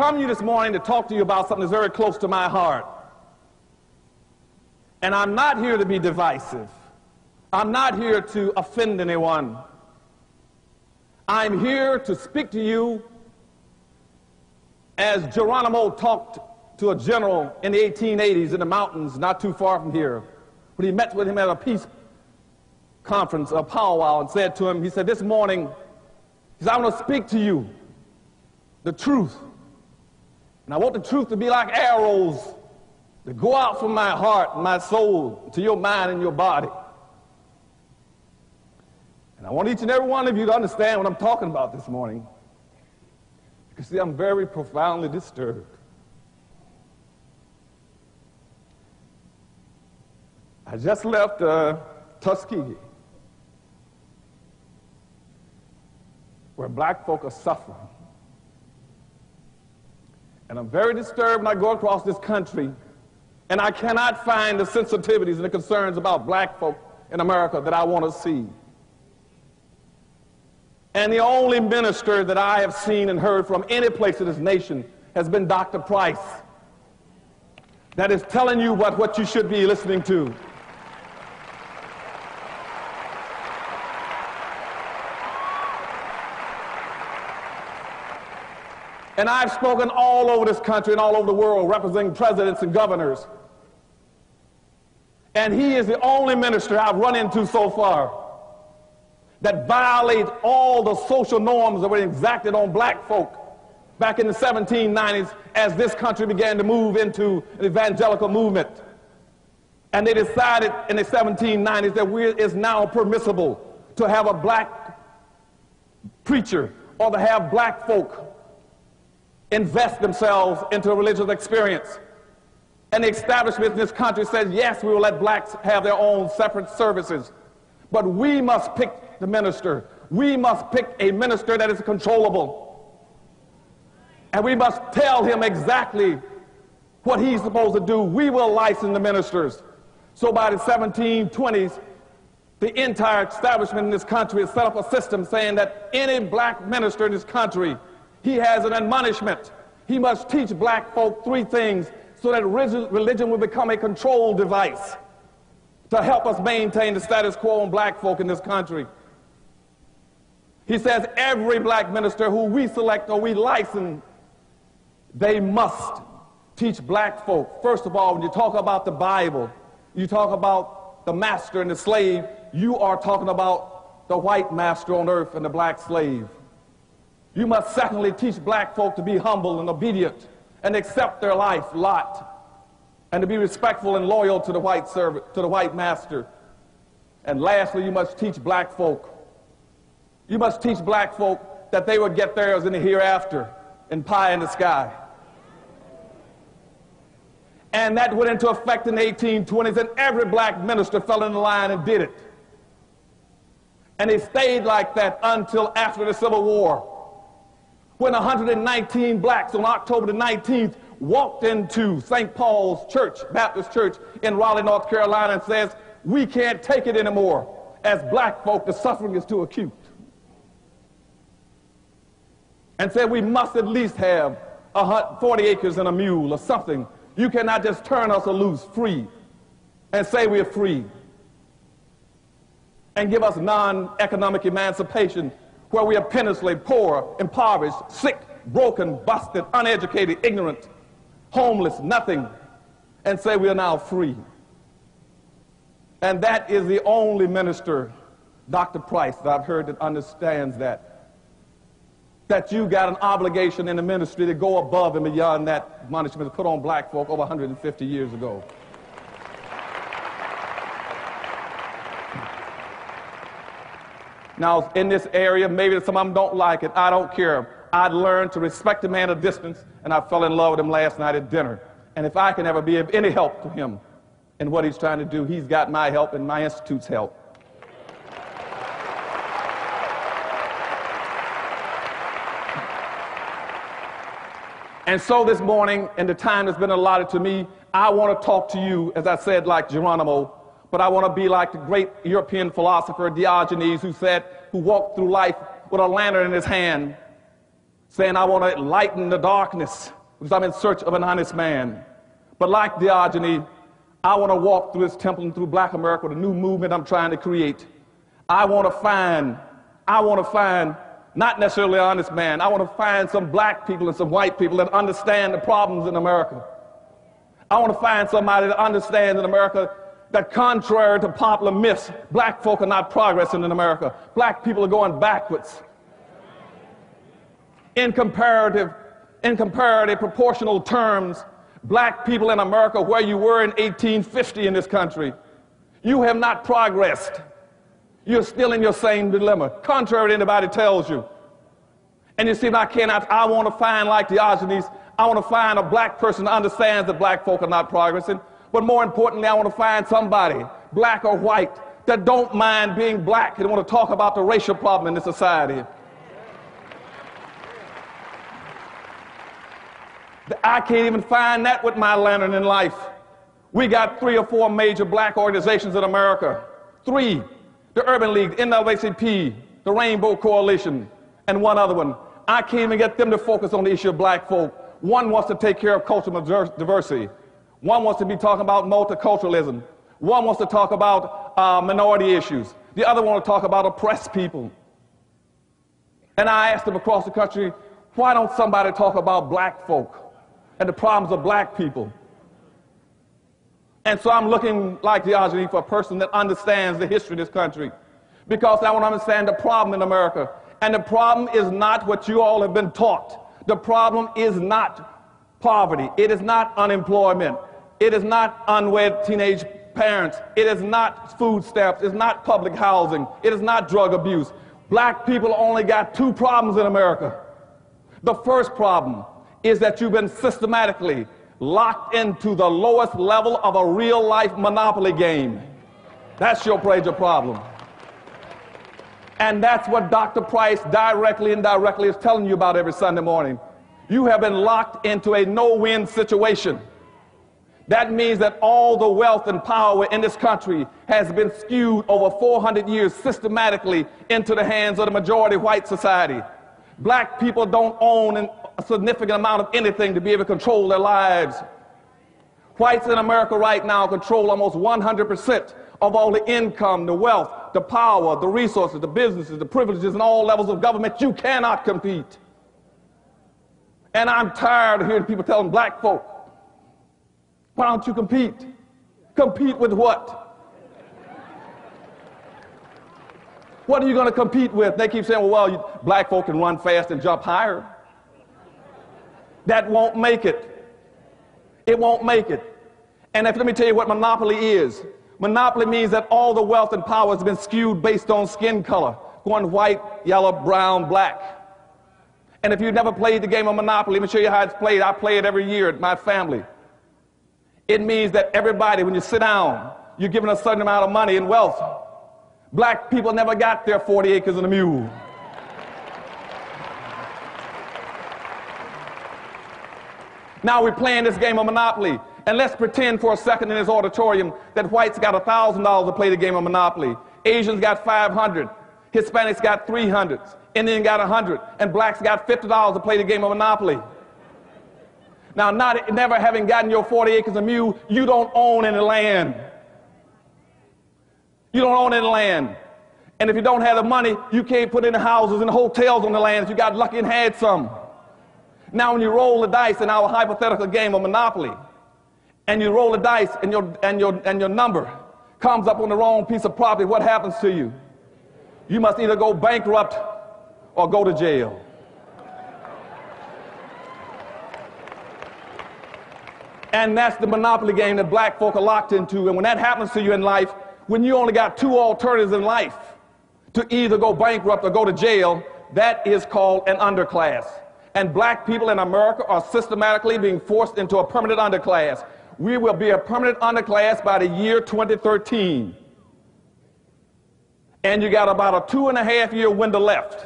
come to you this morning to talk to you about something that's very close to my heart. And I'm not here to be divisive. I'm not here to offend anyone. I'm here to speak to you as Geronimo talked to a general in the 1880s in the mountains not too far from here, when he met with him at a peace conference, a powwow, and said to him, he said, this morning, he said, I want to speak to you the truth. And I want the truth to be like arrows that go out from my heart and my soul to your mind and your body. And I want each and every one of you to understand what I'm talking about this morning. You see, I'm very profoundly disturbed. I just left Tuskegee, where black folk are suffering. And I'm very disturbed when I go across this country, and I cannot find the sensitivities and the concerns about black folk in America that I want to see. And the only minister that I have seen and heard from any place in this nation has been Dr. Price, that is telling you what you should be listening to. And I've spoken all over this country and all over the world representing presidents and governors. And he is the only minister I've run into so far that violates all the social norms that were exacted on black folk back in the 1790s as this country began to move into an evangelical movement. And they decided in the 1790s that it is now permissible to have a black preacher or to have black folk invest themselves into a religious experience. And the establishment in this country says, yes, we will let blacks have their own separate services, but we must pick the minister. We must pick a minister that is controllable. And we must tell him exactly what he's supposed to do. We will license the ministers. So by the 1720s, the entire establishment in this country has set up a system saying that any black minister in this country, he has an admonishment. He must teach black folk three things so that religion will become a control device to help us maintain the status quo on black folk in this country. He says every black minister who we select or we license, they must teach black folk. First of all, when you talk about the Bible, you talk about the master and the slave, you are talking about the white master on earth and the black slave. You must secondly teach black folk to be humble and obedient and accept their life lot, and to be respectful and loyal to the white servant, to the white master. And lastly, you must teach black folk. You must teach black folk that they will get theirs in the hereafter, in pie in the sky. And that went into effect in the 1820s, and every black minister fell in the line and did it. And it stayed like that until after the Civil War, when 119 blacks on October the 19th walked into St. Paul's Church, Baptist Church in Raleigh, North Carolina, and says, we can't take it anymore. As black folk, the suffering is too acute. And said we must at least have 40 acres and a mule or something. You cannot just turn us loose, free, and say we're free, and give us non-economic emancipation where we are pennilessly, poor, impoverished, sick, broken, busted, uneducated, ignorant, homeless, nothing, and say we are now free. And that is the only minister, Dr. Price, that I've heard that understands that you got an obligation in the ministry to go above and beyond that admonishment put on black folk over 150 years ago. Now, in this area, maybe some of them don't like it. I don't care. I learned to respect a man at a distance, and I fell in love with him last night at dinner. And if I can ever be of any help to him in what he's trying to do, he's got my help and my institute's help. And so this morning, in the time that's been allotted to me, I want to talk to you, as I said, like Geronimo, but I want to be like the great European philosopher Diogenes, who walked through life with a lantern in his hand, saying, I want to lighten the darkness because I'm in search of an honest man. But like Diogenes, I want to walk through this temple and through black America with a new movement I'm trying to create. I want to find not necessarily an honest man. I want to find some black people and some white people that understand the problems in America. I want to find somebody that understands in America that contrary to popular myths, black folk are not progressing in America. Black people are going backwards. In comparative proportional terms, black people in America, where you were in 1850 in this country, you have not progressed. You're still in your same dilemma, contrary to anybody tells you. And you see, I want to find, like Diogenes, I want to find a black person that understands that black folk are not progressing. But more importantly, I want to find somebody, black or white, that don't mind being black and want to talk about the racial problem in this society. I can't even find that with my lantern in life. We got 3 or 4 major black organizations in America. 3. The Urban League, NAACP, the Rainbow Coalition, and one other one. I can't even get them to focus on the issue of black folk. One wants to take care of cultural diversity. One wants to be talking about multiculturalism. One wants to talk about minority issues. The other wants to talk about oppressed people. And I asked them across the country, why don't somebody talk about black folk and the problems of black people? And so I'm looking, like Diogenes, for a person that understands the history of this country, because I want to understand the problem in America. And the problem is not what you all have been taught. The problem is not poverty. It is not unemployment. It is not unwed teenage parents. It is not food stamps. It's not public housing. It is not drug abuse. Black people only got 2 problems in America. The first problem is that you've been systematically locked into the lowest level of a real-life monopoly game. That's your major problem. And that's what Dr. Price directly and indirectly is telling you about every Sunday morning. You have been locked into a no-win situation. That means that all the wealth and power in this country has been skewed over 400 years systematically into the hands of the majority white society. Black people don't own a significant amount of anything to be able to control their lives. Whites in America right now control almost 100% of all the income, the wealth, the power, the resources, the businesses, the privileges, and all levels of government. You cannot compete. And I'm tired of hearing people telling black folk, why don't you compete? Compete with what? What are you going to compete with? They keep saying, well, black folk can run fast and jump higher. That won't make it. It won't make it. And let me tell you what monopoly is. Monopoly means that all the wealth and power has been skewed based on skin color, going white, yellow, brown, black. And if you've never played the game of Monopoly, let me show you how it's played. I play it every year at my family. It means that everybody, when you sit down, you're given a certain amount of money and wealth. Black people never got their 40 acres and a mule. Now we're playing this game of Monopoly. And let's pretend for a second in this auditorium that whites got $1,000 to play the game of Monopoly. Asians got $500. Hispanics got $300. Indian got $100. And blacks got $50 to play the game of Monopoly. Now, never having gotten your 40 acres of mule, you don't own any land. You don't own any land. And if you don't have the money, you can't put any houses and hotels on the land if you got lucky and had some. Now, when you roll the dice in our hypothetical game of Monopoly, and you roll the dice and your number comes up on the wrong piece of property, what happens to you? You must either go bankrupt or go to jail. And that's the monopoly game that black folk are locked into. And when that happens to you in life, when you only got 2 alternatives in life, to either go bankrupt or go to jail, that is called an underclass. And black people in America are systematically being forced into a permanent underclass. We will be a permanent underclass by the year 2013. And you got about a 2.5-year window left.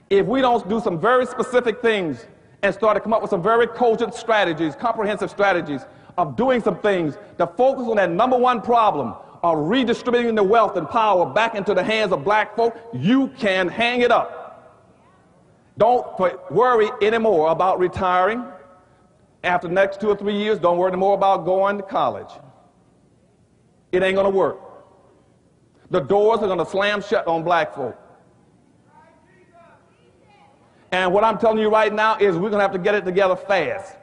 If we don't do some very specific things and start to come up with some very cogent strategies, comprehensive strategies of doing some things to focus on that number 1 problem of redistributing the wealth and power back into the hands of black folk, you can hang it up. Don't worry anymore about retiring. After the next 2 or 3 years, don't worry anymore about going to college. It ain't going to work. The doors are going to slam shut on black folk. And what I'm telling you right now is we're going to have to get it together fast.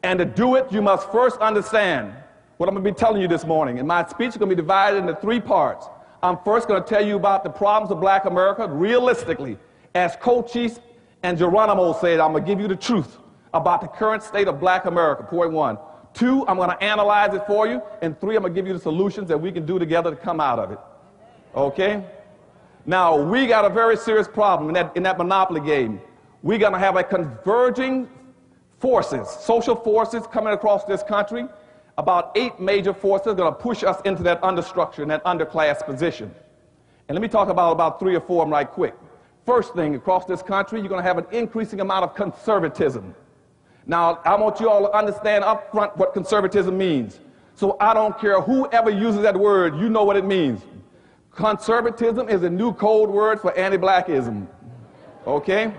And to do it, you must first understand what I'm going to be telling you this morning. And my speech is going to be divided into 3 parts. I'm first going to tell you about the problems of black America realistically. As Cochise and Geronimo said, I'm going to give you the truth about the current state of black America, point 1. 2, I'm going to analyze it for you. And 3, I'm going to give you the solutions that we can do together to come out of it. Okay? Now, we got a very serious problem in that monopoly game. We're going to have a converging forces, social forces coming across this country. About 8 major forces are going to push us into that understructure and that underclass position. And let me talk about 3 or 4 of them right quick. First thing, across this country, you're going to have an increasing amount of conservatism. Now, I want you all to understand up front what conservatism means. So I don't care whoever uses that word, you know what it means. Conservatism is a new code word for anti-blackism. Okay?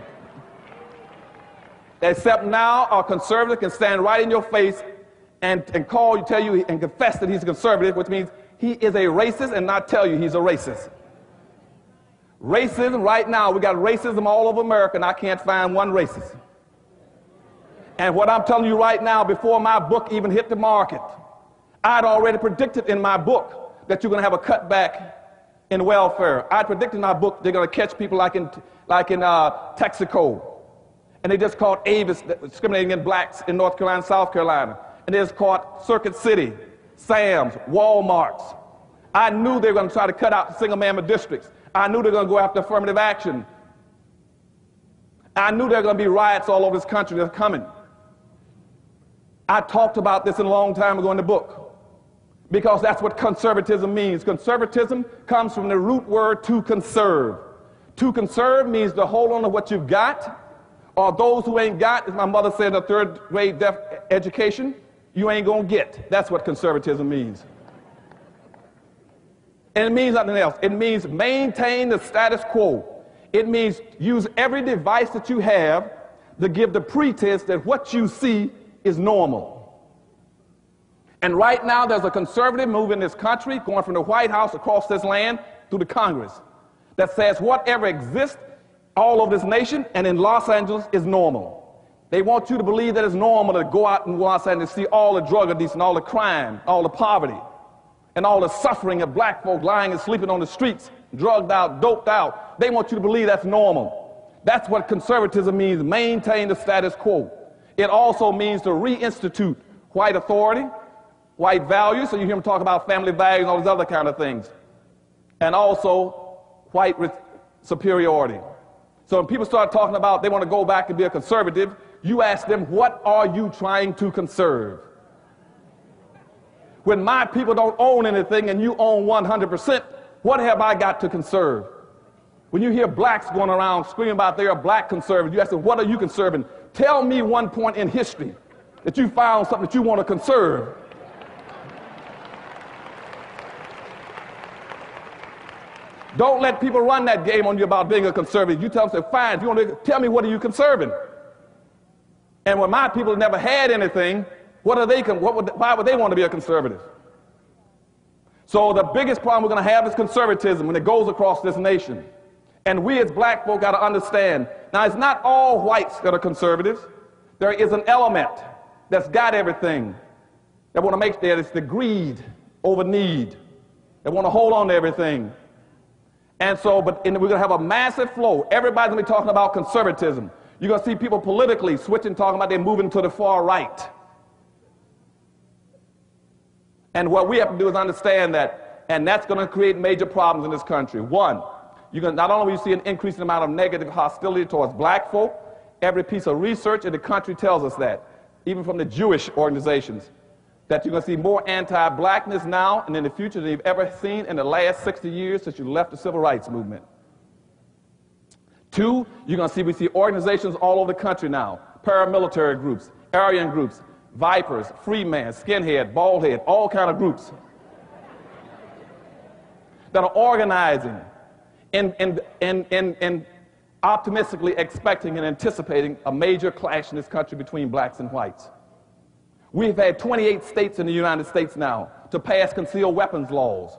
Except now, a conservative can stand right in your face and tell you and confess that he's a conservative, which means he is a racist and not tell you he's a racist. Racism, right now, we got racism all over America, and I can't find one racist. And what I'm telling you right now, before my book even hit the market, I'd already predicted in my book that you're going to have a cutback in welfare. I predicted in my book they're going to catch people like in Texaco. And they just caught Avis discriminating against blacks in North Carolina and South Carolina. And they just caught Circuit City, Sam's, Walmart's. I knew they were going to try to cut out single-member districts. I knew they were going to go after affirmative action. I knew there were going to be riots all over this country that's coming. I talked about this a long time ago in the book because that's what conservatism means. Conservatism comes from the root word to conserve. To conserve means to hold on to what you've got, or those who ain't got, as my mother said in a 3rd grade education, you ain't going to get. That's what conservatism means. And it means nothing else. It means maintain the status quo. It means use every device that you have to give the pretense that what you see is normal. And right now there's a conservative move in this country going from the White House across this land through the Congress that says whatever exists all over this nation and in Los Angeles is normal. They want you to believe that it's normal to go out in Los Angeles and see all the drug abuse and all the crime, all the poverty, and all the suffering of black folk lying and sleeping on the streets, drugged out, doped out. They want you to believe that's normal. That's what conservatism means, maintain the status quo. It also means to reinstitute white authority, white values, so you hear them talk about family values and all these other kind of things, and also white superiority. So when people start talking about they want to go back and be a conservative, you ask them, what are you trying to conserve? When my people don't own anything and you own 100%, what have I got to conserve? When you hear blacks going around screaming about they're a black conservative, you ask them, what are you conserving? Tell me one point in history that you found something that you want to conserve. Don't let people run that game on you about being a conservative. You tell them, say, fine, if you want to tell me what are you conserving? And when my people never had anything, why would they want to be a conservative? So the biggest problem we're going to have is conservatism when it goes across this nation. And we as black folk got to understand, now it's not all whites that are conservatives. There is an element that's got everything that want to make that. It's the greed over need. They want to hold on to everything. And so, we're going to have a massive flow. Everybody's going to be talking about conservatism. You're going to see people politically switching, talking about they're moving to the far right. And what we have to do is understand that, and that's going to create major problems in this country. One, not only will you see an increasing amount of negative hostility towards black folk, every piece of research in the country tells us that, even from the Jewish organizations, that you're going to see more anti-blackness now and in the future than you've ever seen in the last 60 years since you left the civil rights movement. Two, we see organizations all over the country now, paramilitary groups, Aryan groups, Vipers, Freeman, Skinhead, Baldhead, all kind of groups that are organizing in optimistically expecting and anticipating a major clash in this country between blacks and whites. We've had 28 states in the United States now to pass concealed weapons laws.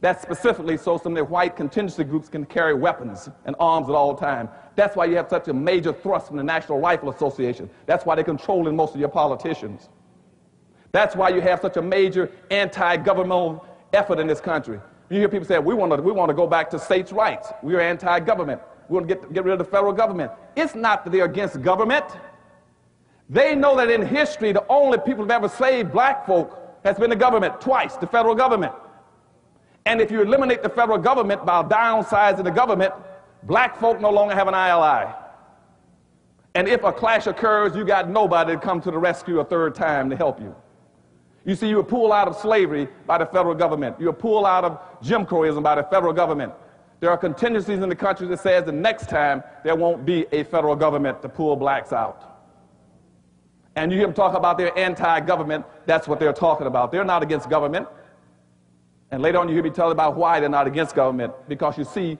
That's specifically so some of the white contingency groups can carry weapons and arms at all times. That's why you have such a major thrust from the National Rifle Association. That's why they're controlling most of your politicians. That's why you have such a major anti-governmental effort in this country. You hear people say, we want to go back to states' rights. We're anti-government. We want to get rid of the federal government. It's not that they're against government. They know that in history, the only people who've ever saved black folk has been the government, twice, the federal government. And if you eliminate the federal government by downsizing the government, black folk no longer have an ally. And if a clash occurs, you got nobody to come to the rescue a third time to help you. You see, you were pulled out of slavery by the federal government. You were pulled out of Jim Crowism by the federal government. There are contingencies in the country that says the next time there won't be a federal government to pull blacks out. And you hear them talk about their anti-government, that's what they're talking about. They're not against government. And later on you hear me tell about why they're not against government, because you see,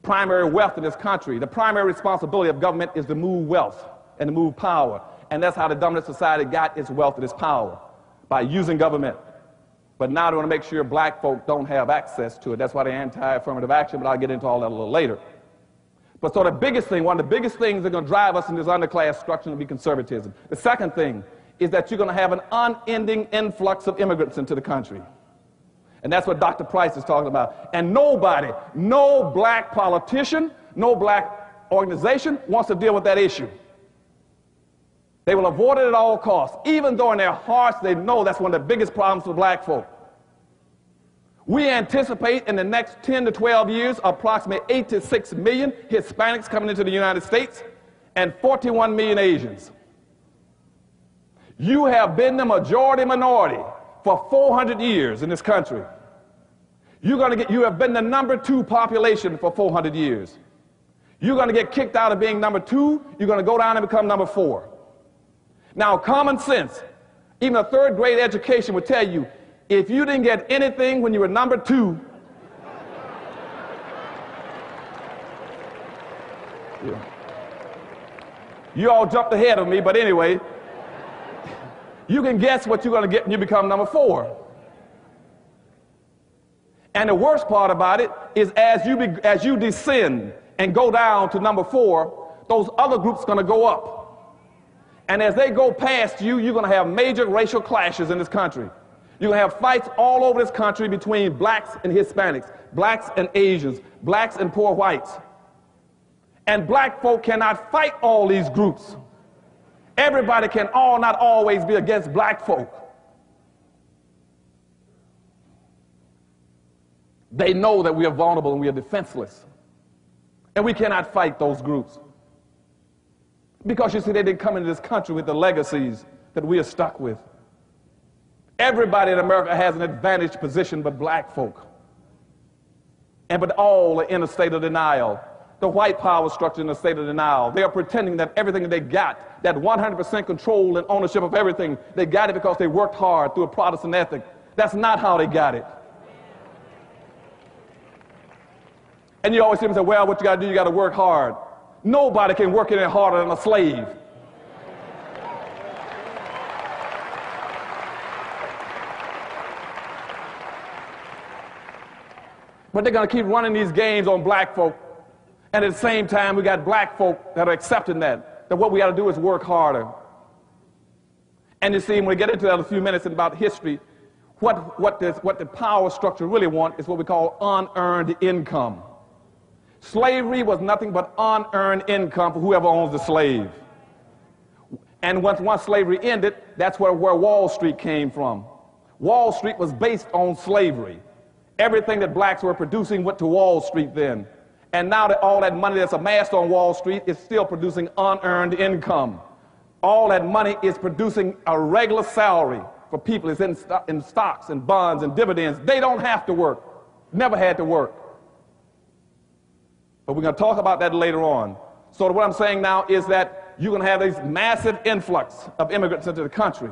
primary wealth in this country, the primary responsibility of government is to move wealth and to move power. And that's how the dominant society got its wealth and its power, by using government. But now they want to make sure black folk don't have access to it. That's why they're anti-affirmative action, but I'll get into all that a little later. But so the biggest thing, one of the biggest things that are going to drive us in this underclass structure will be conservatism. The second thing is that you're going to have an unending influx of immigrants into the country. And that's what Dr. Price is talking about. And nobody, no black politician, no black organization wants to deal with that issue. They will avoid it at all costs, even though in their hearts they know that's one of the biggest problems for black folk. We anticipate in the next 10 to 12 years approximately 8 to 6 million Hispanics coming into the United States and 41 million Asians. You have been the majority minority for 400 years in this country. You have been the number 2 population for 400 years. You're going to get kicked out of being number 2. You're going to go down and become number 4. Now, common sense, even a third grade education would tell you, if you didn't get anything when you were number 2, you all jumped ahead of me, but anyway, you can guess what you're going to get when you become number 4. And the worst part about it is as you descend and go down to number 4, those other groups are going to go up. And as they go past you, you're going to have major racial clashes in this country. You're going to have fights all over this country between blacks and Hispanics, blacks and Asians, blacks and poor whites. And black folk cannot fight all these groups. Everybody can not always be against black folk. They know that we are vulnerable and we are defenseless. And we cannot fight those groups. Because you see, they didn't come into this country with the legacies that we are stuck with. Everybody in America has an advantaged position but black folk. But all are in a state of denial. The white power structure in a state of denial. They are pretending that everything that they got, that 100% control and ownership of everything, they got it because they worked hard through a Protestant ethic. That's not how they got it. And you always hear them say, well, what you got to do, you got to work hard. Nobody can work any harder than a slave. But they're going to keep running these games on black folk. And at the same time, we got black folk that are accepting that what we got to do is work harder. And you see, when we get into that in a few minutes about history, what the power structure really wants is what we call unearned income. Slavery was nothing but unearned income for whoever owns the slave. And once slavery ended, that's where Wall Street came from. Wall Street was based on slavery. Everything that blacks were producing went to Wall Street then. And now that all that money that's amassed on Wall Street is still producing unearned income. All that money is producing a regular salary for people. It's in stocks and bonds and dividends. They don't have to work. Never had to work. But we're going to talk about that later on. So what I'm saying now is that you're going to have this massive influx of immigrants into the country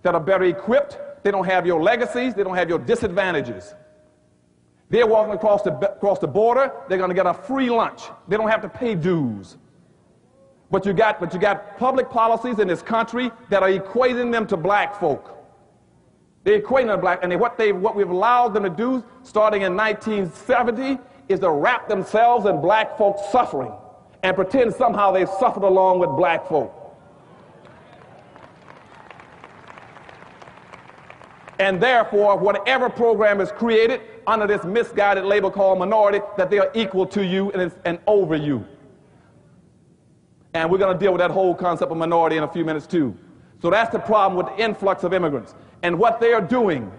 that are better equipped. They don't have your legacies. They don't have your disadvantages. They're walking across the border. They're going to get a free lunch. They don't have to pay dues. But you got public policies in this country that are equating them to black folk. They're equating them to black, and what we've allowed them to do, starting in 1970, is to wrap themselves in black folks' suffering and pretend somehow they suffered along with black folk. And therefore, whatever program is created under this misguided label called minority, that they are equal to you and over you. And we're going to deal with that whole concept of minority in a few minutes too. So that's the problem with the influx of immigrants. And what they are doing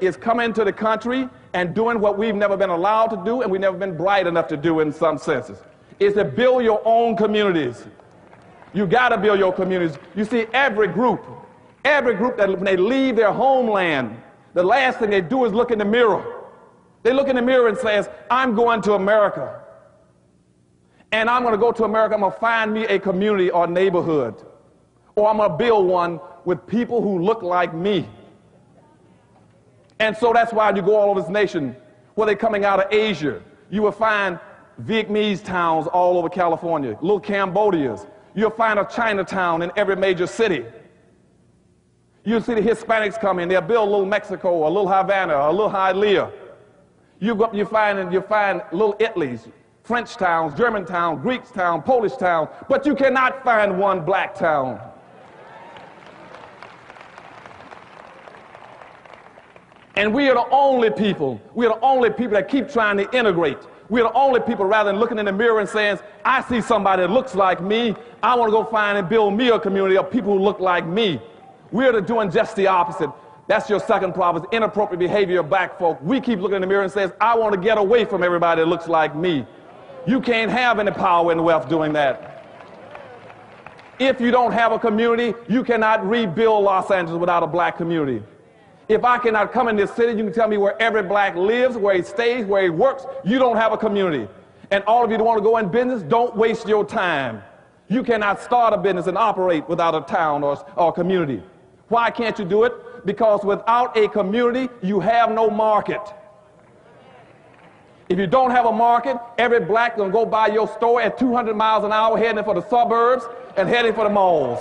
is coming into the country and doing what we've never been allowed to do and we've never been bright enough to do in some senses, is to build your own communities. You got to build your communities. You see, every group that when they leave their homeland, the last thing they do is look in the mirror. They look in the mirror and say, I'm going to America. And I'm going to go to America, I'm going to find me a community or neighborhood. Or I'm going to build one with people who look like me. And so that's why you go all over this nation, where they're coming out of Asia. You will find Vietnamese towns all over California, little Cambodias. You'll find a Chinatown in every major city. You'll see the Hispanics come in. They'll build a little Mexico, a little Havana, a little Hialeah. You go up, you find little Italys, French towns, German towns, Greek towns, Polish towns, but you cannot find one black town. And we are the only people that keep trying to integrate. We're the only people, rather than looking in the mirror and saying, I see somebody that looks like me, I want to go find and build me a community of people who look like me. We're doing just the opposite. That's your second problem, is inappropriate behavior of black folk. We keep looking in the mirror and says, I want to get away from everybody that looks like me. You can't have any power and wealth doing that. If you don't have a community, you cannot rebuild Los Angeles without a black community. If I cannot come in this city, you can tell me where every black lives, where he stays, where he works. You don't have a community. And all of you that want to go in business, don't waste your time. You cannot start a business and operate without a town or community. Why can't you do it? Because without a community, you have no market. If you don't have a market, every black gonna go by your store at 200 miles an hour heading for the suburbs and heading for the malls.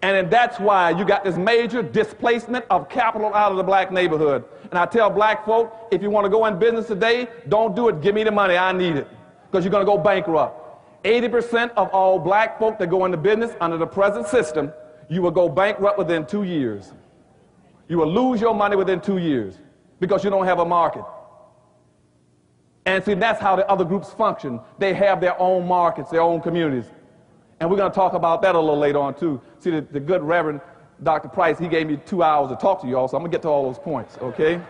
And that's why you got this major displacement of capital out of the black neighborhood. And I tell black folk, if you want to go in business today, don't do it. Give me the money. I need it. Because you're going to go bankrupt. 80% of all black folk that go into business under the present system, you will go bankrupt within 2 years. You will lose your money within 2 years because you don't have a market. And see, that's how the other groups function. They have their own markets, their own communities. And we're going to talk about that a little later on, too. See, the good Reverend Dr. Price, he gave me 2 hours to talk to you all, so I'm going to get to all those points, okay?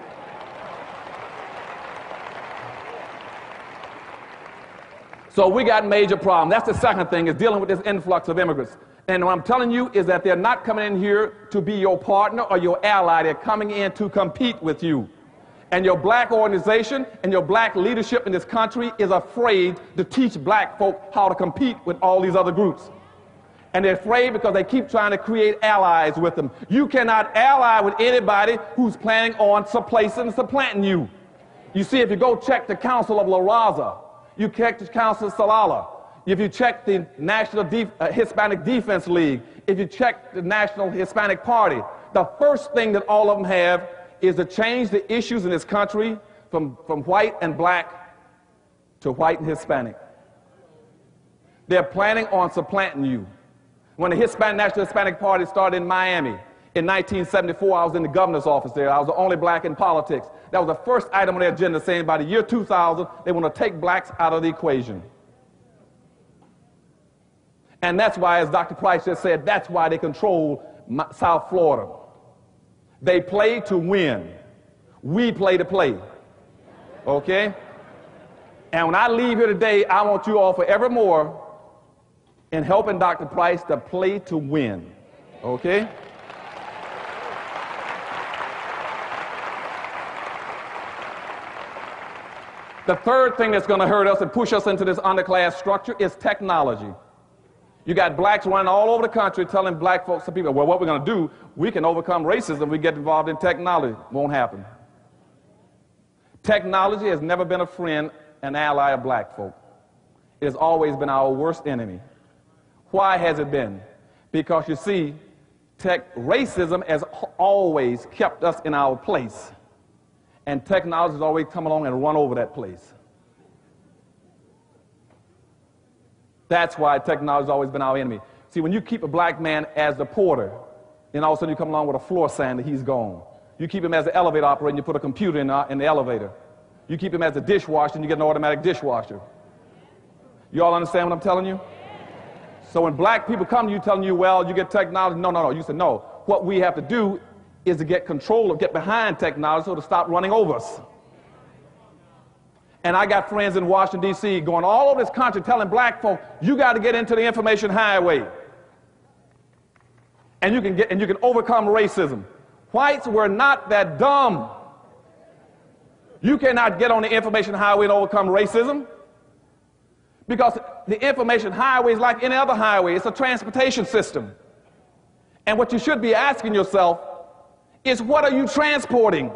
So we got major problems. That's the second thing, is dealing with this influx of immigrants. And what I'm telling you is that they're not coming in here to be your partner or your ally. They're coming in to compete with you. And your black organization and your black leadership in this country is afraid to teach black folk how to compete with all these other groups. And they're afraid because they keep trying to create allies with them. You cannot ally with anybody who's planning on supplanting you. You see, if you go check the Council of La Raza, you check the Council of Salala, if you check the National Hispanic Defense League, if you check the National Hispanic Party, the first thing that all of them have is to change the issues in this country from white and black to white and Hispanic. They're planning on supplanting you. When the National Hispanic Party started in Miami in 1974, I was in the governor's office there. I was the only black in politics. That was the first item on their agenda, saying by the year 2000, they want to take blacks out of the equation. And that's why, as Dr. Price just said, that's why they control South Florida. They play to win. We play to play. Okay? And when I leave here today, I want you all forevermore in helping Dr. Price to play to win. Okay? The third thing that's going to hurt us and push us into this underclass structure is technology. You got blacks running all over the country telling black folks, some people, well, what we're going to do, we can overcome racism if we get involved in technology. Won't happen. Technology has never been a friend and ally of black folk. It has always been our worst enemy. Why has it been? Because you see, racism has always kept us in our place. And technology has always come along and run over that place. That's why technology has always been our enemy. See, when you keep a black man as the porter, then all of a sudden you come along with a floor sander, he's gone. You keep him as the elevator operator and you put a computer in the elevator. You keep him as a dishwasher and you get an automatic dishwasher. You all understand what I'm telling you? So when black people come to you telling you, well, you get technology, no. You say, no. What we have to do is to get control of, get behind technology so to stop running over us. And I got friends in Washington, D.C. going all over this country telling black folk, you got to get into the information highway. And you can overcome racism. Whites were not that dumb. You cannot get on the information highway and overcome racism. Because the information highway is like any other highway. It's a transportation system. And what you should be asking yourself is, what are you transporting?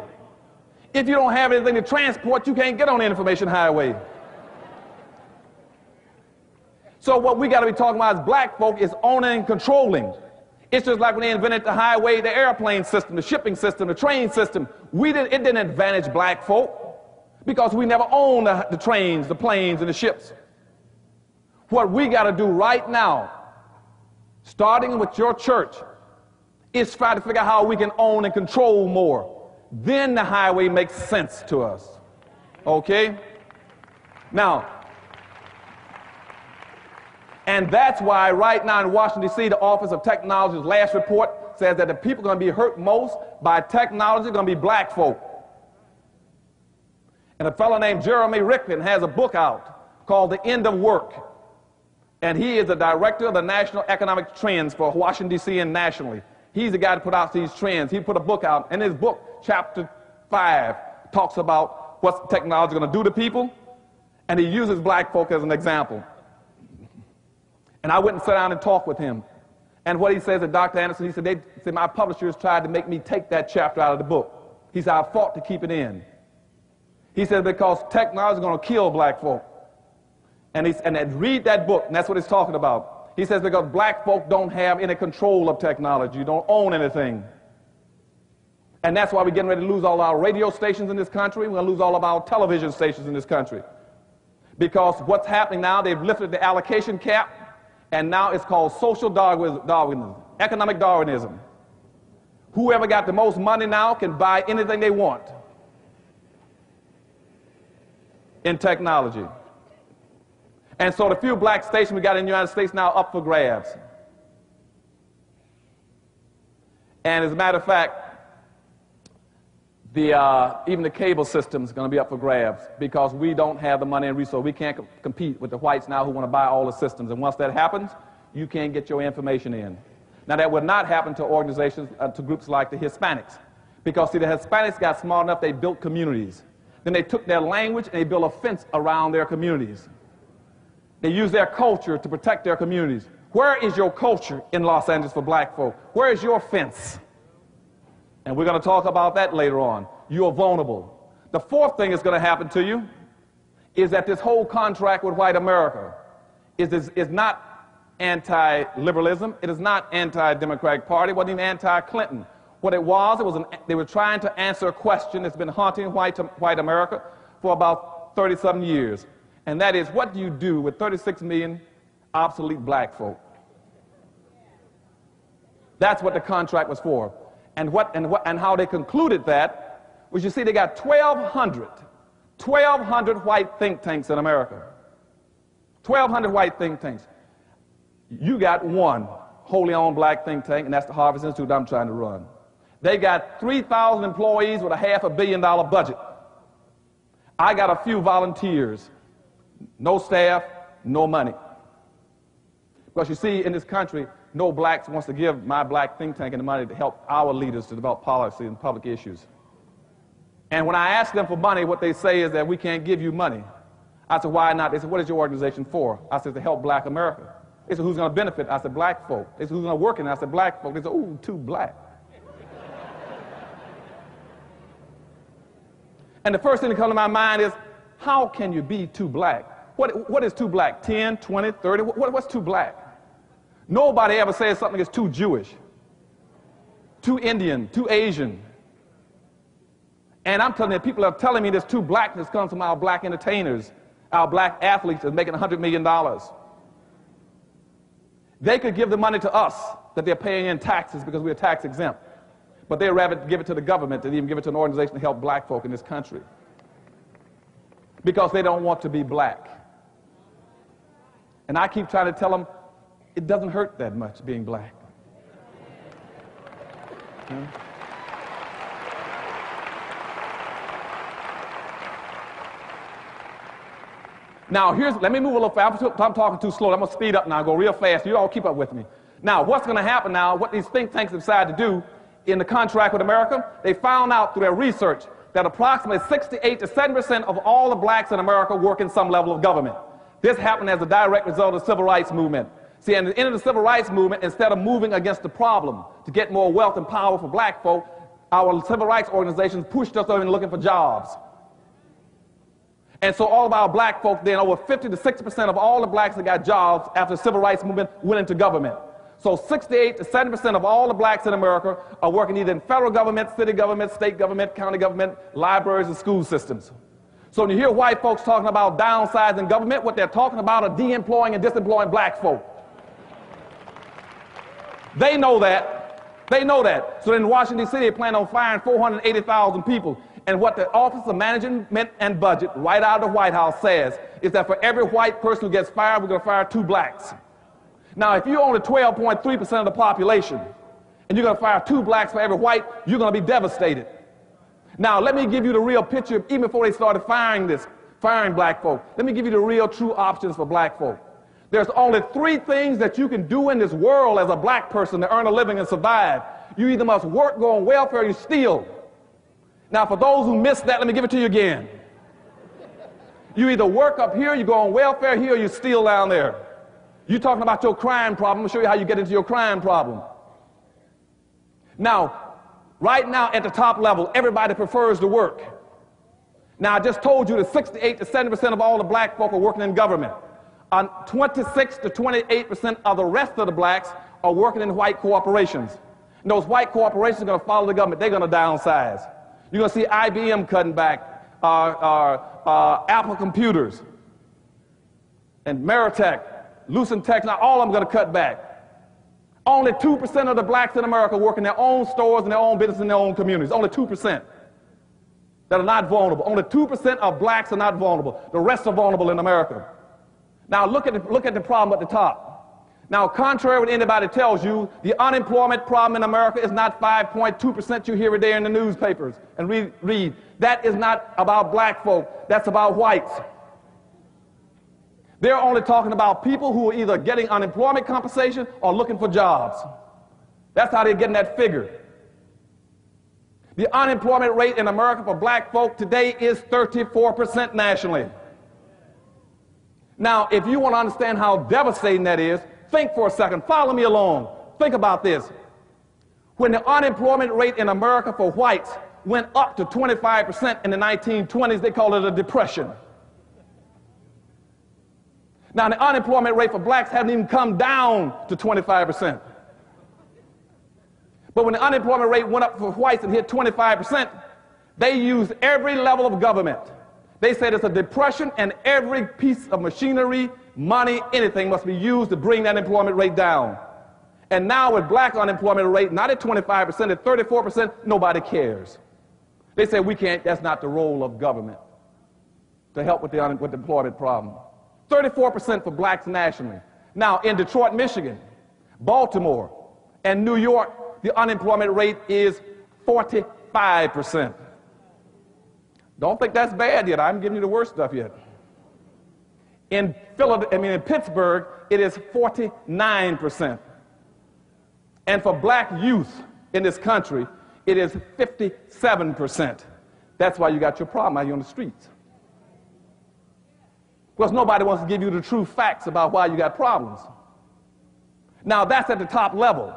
If you don't have anything to transport, you can't get on the information highway. So what we got to be talking about as black folk is owning and controlling. It's just like when they invented the highway, the airplane system, the shipping system, the train system. It didn't advantage black folk because we never owned the trains, the planes, and the ships. What we got to do right now, starting with your church, is try to figure out how we can own and control more. Then the highway makes sense to us. Okay? Now, and that's why right now in Washington, D.C., the Office of Technology's last report says that the people going to be hurt most by technology are going to be black folk. And a fellow named Jeremy Rickman has a book out called The End of Work. And he is the director of the National Economic Trends for Washington, D.C. and nationally. He's the guy to put out these trends. He put a book out, and his book, Chapter 5, talks about what technology is going to do to people, and he uses black folk as an example. And I went and sat down and talked with him. And what he says to Dr. Anderson, he said, my publishers tried to make me take that chapter out of the book. He said, I fought to keep it in. He said, because technology is going to kill black folk. And read that book, and that's what he's talking about. He says, because black folk don't have any control of technology. You don't own anything. And that's why we're getting ready to lose all our radio stations in this country. We're going to lose all of our television stations in this country. Because what's happening now, they've lifted the allocation cap, and now it's called social Darwinism, economic Darwinism. Whoever got the most money now can buy anything they want in technology. And so the few black stations we got in the United States now up for grabs. And as a matter of fact, even the cable system is going to be up for grabs because we don't have the money and resources. We can't compete with the whites now who want to buy all the systems. And once that happens, you can't get your information in. Now, that would not happen to organizations, to groups like the Hispanics. Because, see, the Hispanics got smart enough, they built communities. Then they took their language and they built a fence around their communities. They use their culture to protect their communities. Where is your culture in Los Angeles for black folk? Where is your fence? And we're going to talk about that later on. You are vulnerable. The fourth thing that's going to happen to you is that this whole contract with white America is not anti-liberalism. It is not anti-Democratic Party. It wasn't even anti-Clinton. What it was they were trying to answer a question that's been haunting white America for about 30-something years. And that is, what do you do with 36 million obsolete black folk? That's what the contract was for. And how they concluded that was, you see, they got 1,200 white think tanks in America. 1,200 white think tanks. You got one wholly owned black think tank, and that's the Harvest Institute I'm trying to run. They got 3,000 employees with a $500 million budget. I got a few volunteers. No staff, no money. Because you see, in this country, no blacks wants to give my black think tank any money to help our leaders to develop policy and public issues. And when I ask them for money, what they say is that we can't give you money. I said, why not? They said, what is your organization for? I said, to help black America. They said, who's going to benefit? I said, black folk. They said, who's going to work in it? I said, black folk. They said, ooh, too black. And the first thing that comes to my mind is, how can you be too black? What is too black? 10, 20, 30? What's too black? Nobody ever says something is too Jewish, too Indian, too Asian. And I'm telling you, people are telling me this too blackness comes from our black entertainers, our black athletes that's making $100 million. They could give the money to us that they're paying in taxes because we're tax exempt. But they'd rather give it to the government than even give it to an organization to help black folk in this country. Because they don't want to be black. And I keep trying to tell them, it doesn't hurt that much being black. Now, let me move a little fast. I'm talking too slow. I'm going to speed up now, go real fast. You all keep up with me. Now, what's going to happen now, what these think tanks decide to do in the contract with America, they found out through their research that approximately 68 to 7% of all the blacks in America work in some level of government. This happened as a direct result of the civil rights movement. See, at the end of the civil rights movement, instead of moving against the problem to get more wealth and power for black folk, our civil rights organizations pushed us over looking for jobs. And so all of our black folk then, over 50 to 60% of all the blacks that got jobs after the civil rights movement went into government. So 68 to 70% of all the blacks in America are working either in federal government, city government, state government, county government, libraries, and school systems. So when you hear white folks talking about downsizing government, what they're talking about are de-employing and disemploying black folk. They know that. They know that. So in Washington, D.C., they plan on firing 480,000 people. And what the Office of Management and Budget, right out of the White House, says is that for every white person who gets fired, we're going to fire 2 blacks. Now, if you're only 12.3% of the population, and you're going to fire 2 blacks for every white, you're going to be devastated. Now, let me give you the real picture, even before they started firing black folk. Let me give you the real, true options for black folk. There's only 3 things that you can do in this world as a black person to earn a living and survive. You either must work, go on welfare, or you steal. Now, for those who missed that, let me give it to you again. You either work up here, you go on welfare here, or you steal down there. You're talking about your crime problem. I'll show you how you get into your crime problem. Now, right now at the top level, everybody prefers to work. Now, I just told you that 68 to 70% of all the black folk are working in government. 26 to 28% of the rest of the blacks are working in white corporations. And those white corporations are going to follow the government. They're going to downsize. You're going to see IBM cutting back, Apple Computers, and Meritech, Lucent Tech, now all of them going to cut back. Only 2% of the blacks in America work in their own stores and their own business in their own communities. Only 2% that are not vulnerable. Only 2% of blacks are not vulnerable. The rest are vulnerable in America. Now look at the problem at the top. Now, contrary to what anybody tells you, the unemployment problem in America is not 5.2% you hear every day in the newspapers and read. That is not about black folk. That's about whites. They're only talking about people who are either getting unemployment compensation or looking for jobs. That's how they're getting that figure. The unemployment rate in America for black folk today is 34% nationally. Now, if you want to understand how devastating that is, think for a second. Follow me along. Think about this. When the unemployment rate in America for whites went up to 25% in the 1920s, they called it a depression. Now, the unemployment rate for blacks hasn't even come down to 25%. But when the unemployment rate went up for whites and hit 25%, they used every level of government. They said it's a depression and every piece of machinery, money, anything must be used to bring that unemployment rate down. And now with black unemployment rate, not at 25%, at 34%, nobody cares. They say we can't, that's not the role of government to help with the employment problem. 34% for blacks nationally. Now in Detroit, Michigan, Baltimore, and New York, the unemployment rate is 45%. Don't think that's bad yet. I'm giving you the worst stuff yet. In Pittsburgh, it is 49%. And for black youth in this country, it is 57%. That's why you got your problem out here on the streets. Because nobody wants to give you the true facts about why you got problems. Now that's at the top level.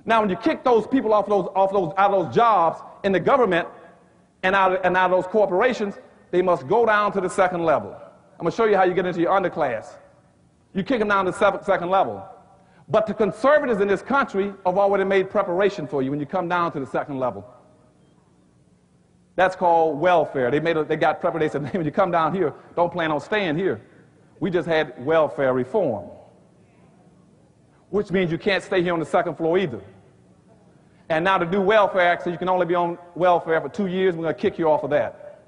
Now when you kick those people out of those jobs in the government and out of those corporations, they must go down to the second level. I'm going to show you how you get into your underclass. You kick them down to the second level. But the conservatives in this country have already made preparation for you when you come down to the second level. That's called welfare. They got preparation. They said, when you come down here, don't plan on staying here. We just had welfare reform, which means you can't stay here on the second floor either. And now the new welfare act says you can only be on welfare for 2 years. We're going to kick you off of that,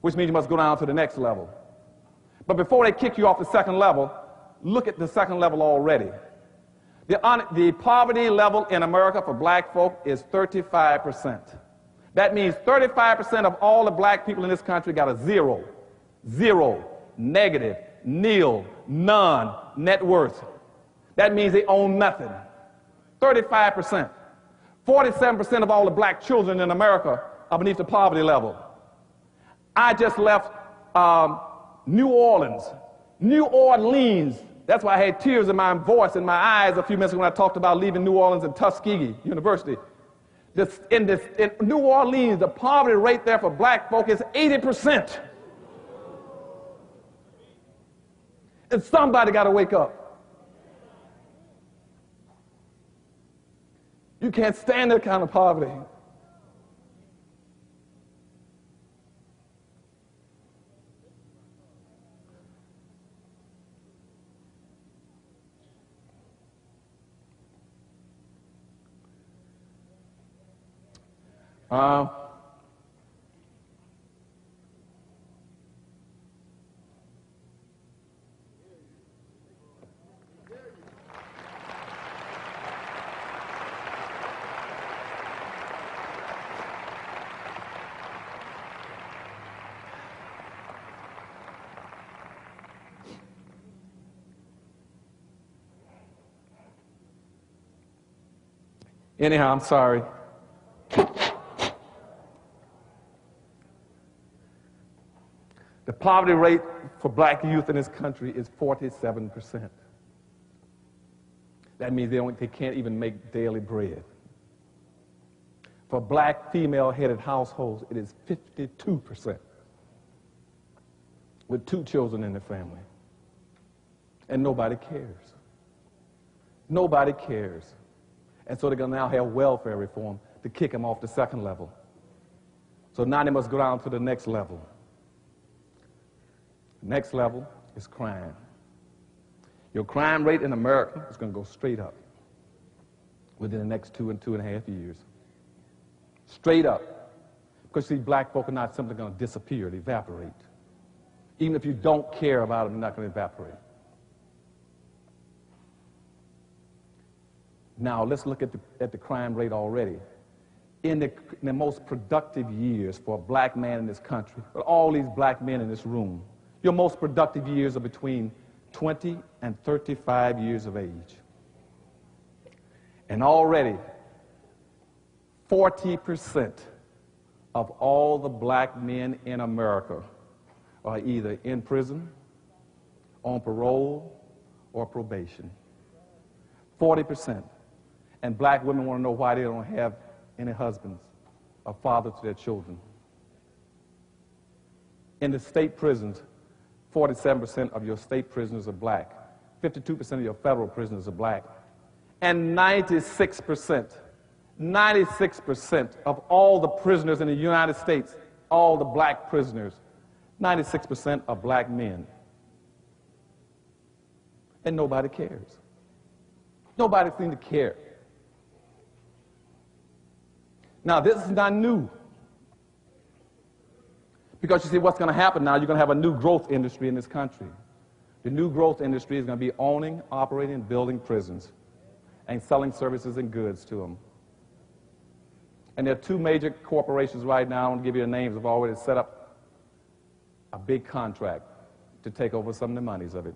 which means you must go down to the next level. But before they kick you off the second level, look at the second level already. The poverty level in America for black folk is 35%. That means 35% of all the black people in this country got a zero, negative, nil, none net worth. That means they own nothing. 35%. 47% of all the black children in America are beneath the poverty level. I just left New Orleans. New Orleans. That's why I had tears in my voice and my eyes a few minutes ago when I talked about leaving New Orleans and Tuskegee University. In New Orleans, the poverty rate there for black folk is 80%. And somebody got to wake up. You can't stand that kind of poverty. Anyhow, I'm sorry. The poverty rate for black youth in this country is 47%. That means they can't even make daily bread. For black female-headed households, it is 52%, with 2 children in the family. And nobody cares. Nobody cares. And so they're going to now have welfare reform to kick them off the second level. So now they must go down to the next level. Next level is crime. Your crime rate in America is going to go straight up within the next 2 and 2.5 years. Straight up. Because, see, black folk are not simply going to disappear, they evaporate. Even if you don't care about them, they're not going to evaporate. Now, let's look at the crime rate already. In the most productive years for a black man in this country, but all these black men in this room, your most productive years are between 20 and 35 years of age. And already, 40% of all the black men in America are either in prison, on parole, or probation. 40%. And black women want to know why they don't have any husbands or fathers to their children. In the state prisons, 47% of your state prisoners are black. 52% of your federal prisoners are black. And 96% of all the prisoners in the United States, all the black prisoners, 96% are black men. And nobody cares. Nobody seems to care. Now, this is not new. Because you see, what's going to happen now, you're going to have a new growth industry in this country. The new growth industry is going to be owning, operating, and building prisons and selling services and goods to them. And there are 2 major corporations right now, I won't give you the names, have already set up a big contract to take over some of the monies of it.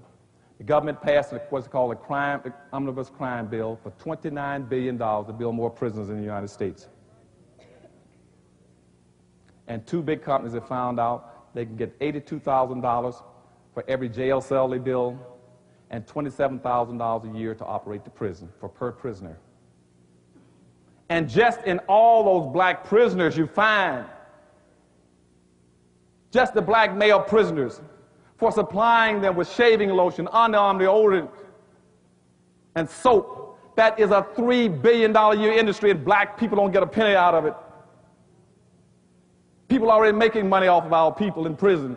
The government passed what's called the Omnibus Crime Bill for $29 billion to build more prisons in the United States. And 2 big companies have found out they can get $82,000 for every jail cell they build and $27,000 a year to operate the prison per prisoner. And just in all those black prisoners you find, just the black male prisoners, for supplying them with shaving lotion, underarm deodorant, and soap, that is a $3 billion a year industry, and black people don't get a penny out of it. People are already making money off of our people in prison.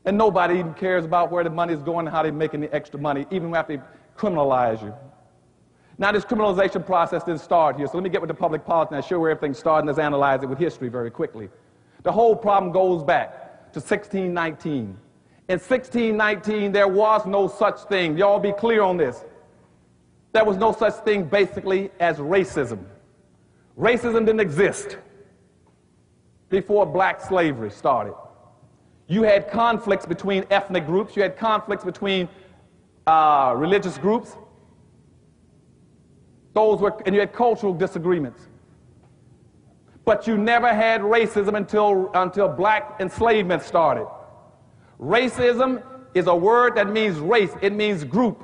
And nobody even cares about where the money is going and how they're making the extra money, even after they criminalize you. Now, this criminalization process didn't start here, so let me get with the public policy and show where everything started, and let's analyze it with history very quickly. The whole problem goes back to 1619. In 1619, there was no such thing. Y'all be clear on this. There was no such thing, basically, as racism. Racism didn't exist before black slavery started. You had conflicts between ethnic groups. You had conflicts between religious groups. And you had cultural disagreements. But you never had racism until black enslavement started. Racism is a word that means race. It means group.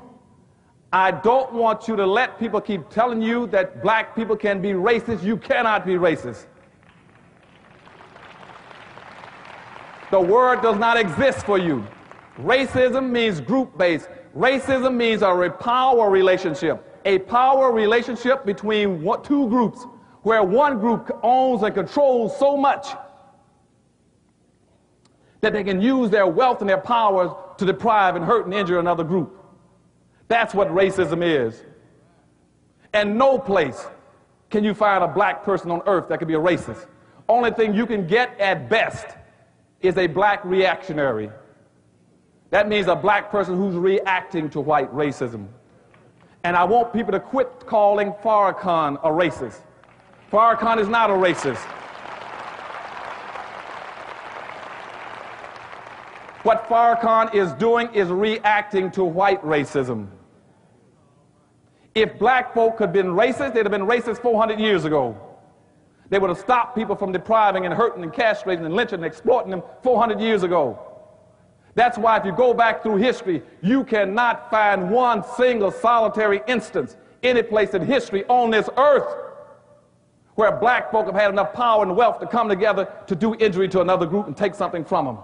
I don't want you to let people keep telling you that black people can be racist. You cannot be racist. The word does not exist for you. Racism means group-based. Racism means a power relationship. A power relationship between two groups, where one group owns and controls so much that they can use their wealth and their powers to deprive and hurt and injure another group. That's what racism is. And no place can you find a black person on earth that can be a racist. Only thing you can get at best is a black reactionary. That means a black person who's reacting to white racism. And I want people to quit calling Farrakhan a racist. Farrakhan is not a racist. What Farrakhan is doing is reacting to white racism. If black folk had been racist, they'd have been racist 400 years ago. They would have stopped people from depriving and hurting and castrating and lynching and exploiting them 400 years ago. That's why if you go back through history, you cannot find one single solitary instance any place in history on this earth where black folk have had enough power and wealth to come together to do injury to another group and take something from them.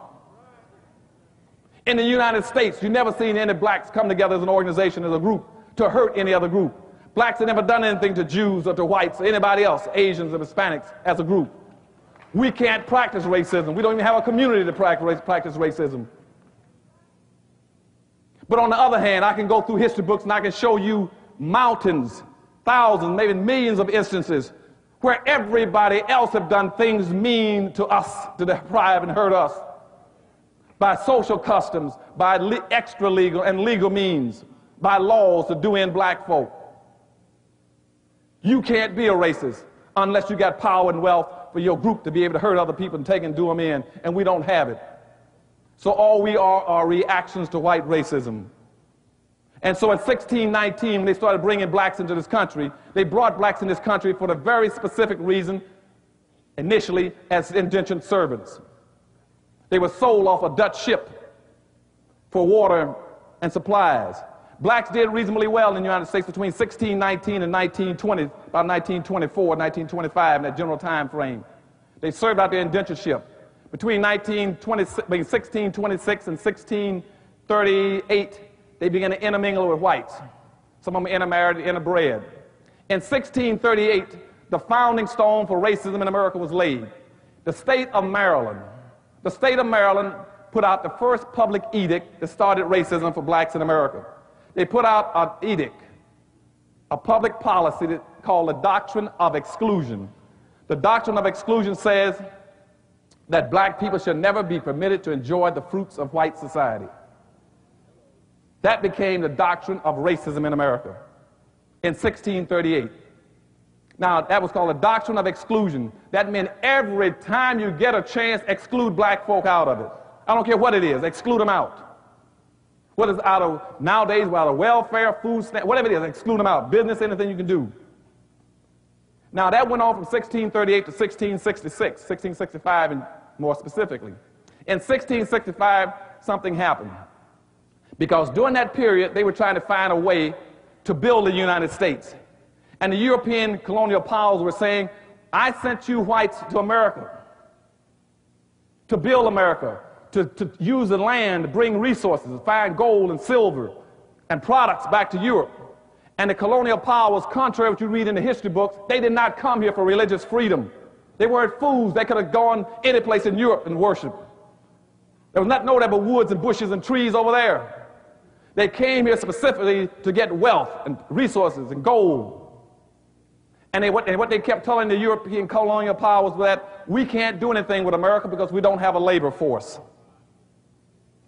In the United States, you've never seen any blacks come together as an organization, as a group, to hurt any other group. Blacks have never done anything to Jews or to whites or anybody else, Asians or Hispanics, as a group. We can't practice racism. We don't even have a community to practice racism. But on the other hand, I can go through history books and I can show you mountains, thousands, maybe millions of instances where everybody else have done things mean to us, to deprive and hurt us, by social customs, by extra legal and legal means, by laws to do in black folk. You can't be a racist unless you got power and wealth for your group to be able to hurt other people and take and do them in, and we don't have it. So all we are reactions to white racism. And so in 1619, when they started bringing blacks into this country, they brought blacks in this country for the very specific reason, initially, as indentured servants. They were sold off a Dutch ship for water and supplies. Blacks did reasonably well in the United States between 1619 and 1920, about 1924, 1925, in that general time frame. They served out their indentureship. Between 1626 and 1638, they began to intermingle with whites. Some of them intermarried and interbred. In 1638, the founding stone for racism in America was laid. The state of Maryland put out the first public edict that started racism for blacks in America. They put out an edict, a public policy called the Doctrine of Exclusion. The Doctrine of Exclusion says that black people should never be permitted to enjoy the fruits of white society. That became the doctrine of racism in America in 1638. Now, that was called the Doctrine of Exclusion. That meant every time you get a chance, exclude black folk out of it. I don't care what it is, exclude them out. What is out of, nowadays, out of welfare, food stamp, whatever it is, exclude them out. Business, anything you can do. Now, that went on from 1638 to 1666, 1665 and more specifically. In 1665, something happened. Because during that period, they were trying to find a way to build the United States. And the European colonial powers were saying, I sent you whites to America to build America, to use the land, to bring resources, to find gold and silver and products back to Europe. And the colonial powers, contrary to what you read in the history books, they did not come here for religious freedom. They weren't fools. They could have gone any place in Europe and worshiped. There was nothing but woods and bushes and trees over there. They came here specifically to get wealth and resources and gold. And what they kept telling the European colonial powers was that we can't do anything with America because we don't have a labor force.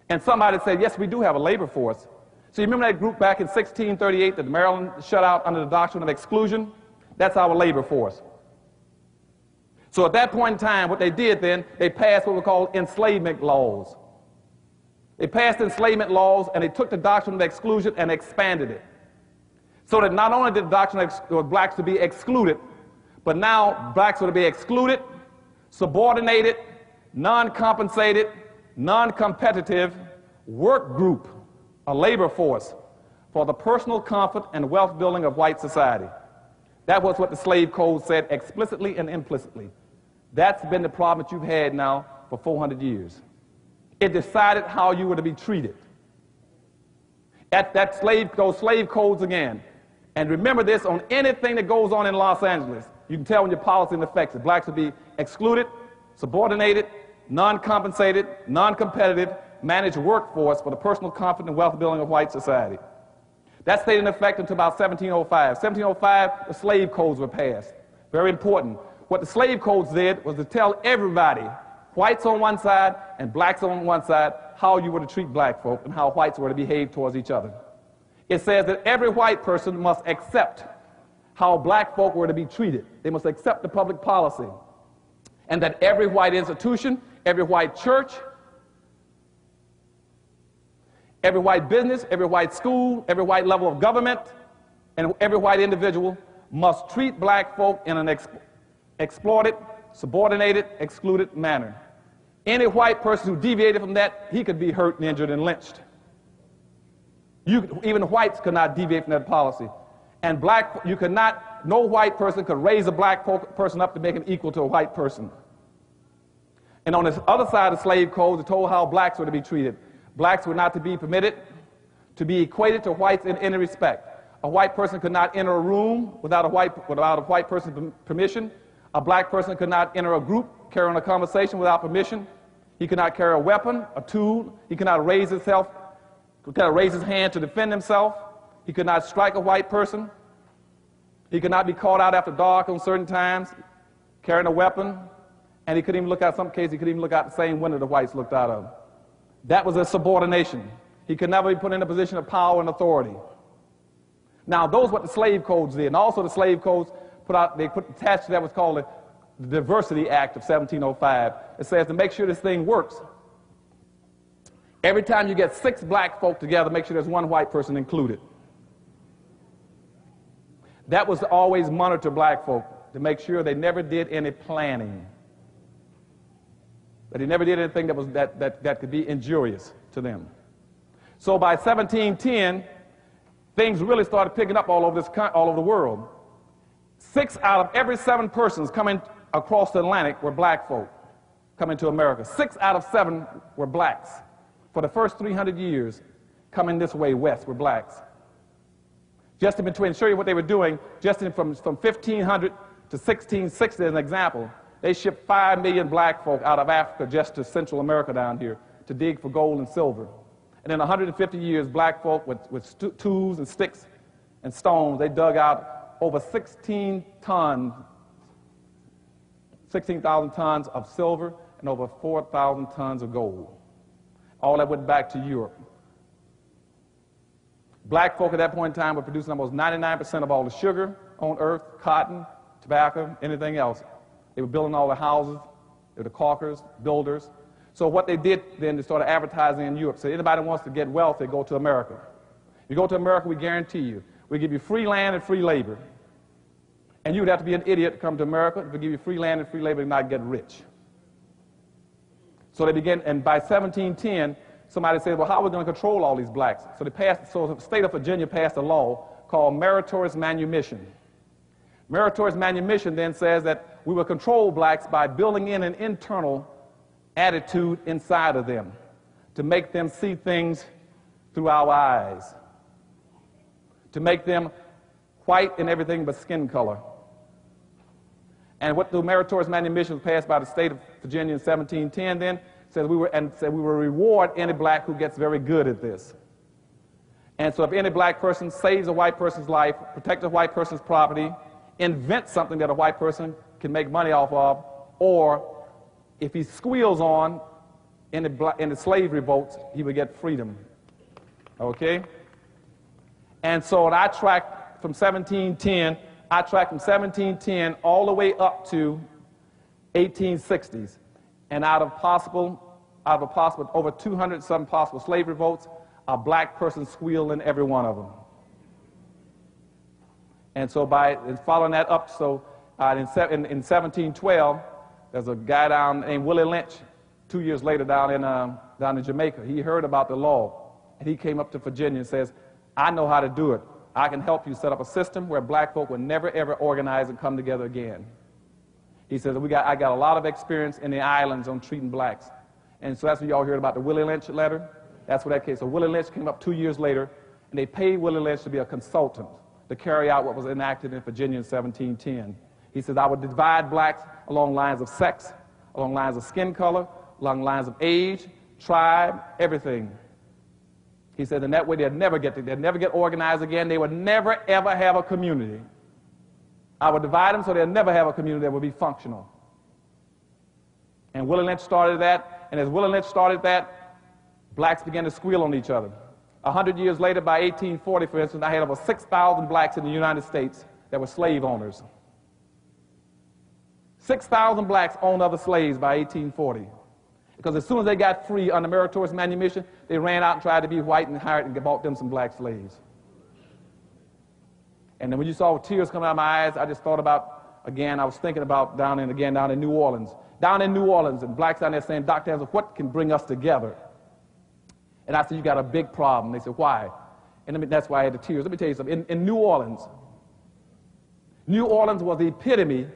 And somebody said, yes, we do have a labor force. So you remember that group back in 1638 that Maryland shut out under the doctrine of exclusion? That's our labor force. So at that point in time, what they did then, they passed what were called enslavement laws. They passed enslavement laws, and they took the doctrine of exclusion and expanded it. So that not only did the doctrine of blacks to be excluded, but now blacks were to be excluded, subordinated, non-compensated, non-competitive work group, a labor force for the personal comfort and wealth building of white society. That was what the slave code said explicitly and implicitly. That's been the problem that you've had now for 400 years. It decided how you were to be treated. Those slave codes again. And remember this, on anything that goes on in Los Angeles, you can tell when your policy affects it. Blacks will be excluded, subordinated, non-compensated, non-competitive, managed workforce for the personal comfort and wealth building of white society. That stayed in effect until about 1705. 1705, the slave codes were passed. Very important. What the slave codes did was to tell everybody, whites on one side and blacks on one side, how you were to treat black folk and how whites were to behave towards each other. It says that every white person must accept how black folk were to be treated. They must accept the public policy. And that every white institution, every white church, every white business, every white school, every white level of government, and every white individual must treat black folk in an exploited, subordinated, excluded manner. Any white person who deviated from that, he could be hurt and injured and lynched. Even whites could not deviate from that policy. And no white person could raise a black person up to make him equal to a white person. And on the other side of the slave codes, it told how blacks were to be treated. Blacks were not to be permitted to be equated to whites in any respect. A white person could not enter a room without a white person's permission. A black person could not enter a group carrying a conversation without permission. He could not carry a weapon, a tool. He could not raise his hand to defend himself. He could not strike a white person. He could not be called out after dark on certain times, carrying a weapon. And he couldn't even look out, some cases, he couldn't even look out the same window the whites looked out of. That was a subordination. He could never be put in a position of power and authority. Now, those what the slave codes did. And also the slave codes attached to that was called the Diversity Act of 1705. It says to make sure this thing works, every time you get 6 black folk together, make sure there's 1 white person included. That was to always monitor black folk, to make sure they never did any planning, that they never did anything that could be injurious to them. So by 1710, things really started picking up all over the world. 6 out of every 7 persons coming across the Atlantic were black folk coming to America. 6 out of 7 were blacks. For the first 300 years, coming this way west were blacks. Just in between, to show you what they were doing, from 1500 to 1660 as an example, they shipped 5 million black folk out of Africa just to Central America down here to dig for gold and silver. And in 150 years, black folk with tools and sticks and stones, they dug out over 16,000 tons of silver and over 4,000 tons of gold. All that went back to Europe. Black folk at that point in time were producing almost 99% of all the sugar on earth, cotton, tobacco, anything else. They were building all the houses. They were the caulkers, builders. So what they did then, they started advertising in Europe. So anybody who wants to get wealth, they go to America. If you go to America, we guarantee you, we give you free land and free labor. And you would have to be an idiot to come to America if we give you free land and free labor and not get rich. So they began, and by 1710, somebody said, well, how are we going to control all these blacks? So the state of Virginia passed a law called meritorious manumission. Meritorious manumission then says that we will control blacks by building in an internal attitude inside of them to make them see things through our eyes, to make them white in everything but skin color. And what the meritorious manumission was passed by the state of Virginia in 1710 then said we will reward any black who gets very good at this. And so if any black person saves a white person's life, protects a white person's property, invents something that a white person can make money off of, or if he squeals on in the slave revolts, he would get freedom. Okay? And so I tracked from 1710, all the way up to 1860s. And out of over 200 some possible slave revolts, a black person squealed in every one of them. And so following that up, so in 1712, there's a guy named Willie Lynch, 2 years later down in Jamaica. He heard about the law, and he came up to Virginia and says, I know how to do it. I can help you set up a system where black folk will never, ever organize and come together again. He says, I got a lot of experience in the islands on treating blacks. And so that's what y'all heard about the Willie Lynch letter. That's what that case. So Willie Lynch came up 2 years later, and they paid Willie Lynch to be a consultant to carry out what was enacted in Virginia in 1710. He says, I would divide blacks along lines of sex, along lines of skin color, along lines of age, tribe, everything. He said, in that way, they'd never get organized again. They would never, ever have a community. I would divide them so they'd never have a community that would be functional. And Willie Lynch started that, and as Willie Lynch started that, blacks began to squeal on each other. 100 years later, by 1840, for instance, I had over 6,000 blacks in the United States that were slave owners. 6,000 blacks owned other slaves by 1840. Because as soon as they got free under meritorious manumission, they ran out and tried to be white and hired and bought them some black slaves. And then when you saw tears coming out of my eyes, I just thought about, again, I was thinking about down in New Orleans. Down in New Orleans, and blacks down there saying, Dr. Hamilton, what can bring us together? And I said, you got a big problem. They said, why? And that's why I had the tears. Let me tell you something. In New Orleans was the epitome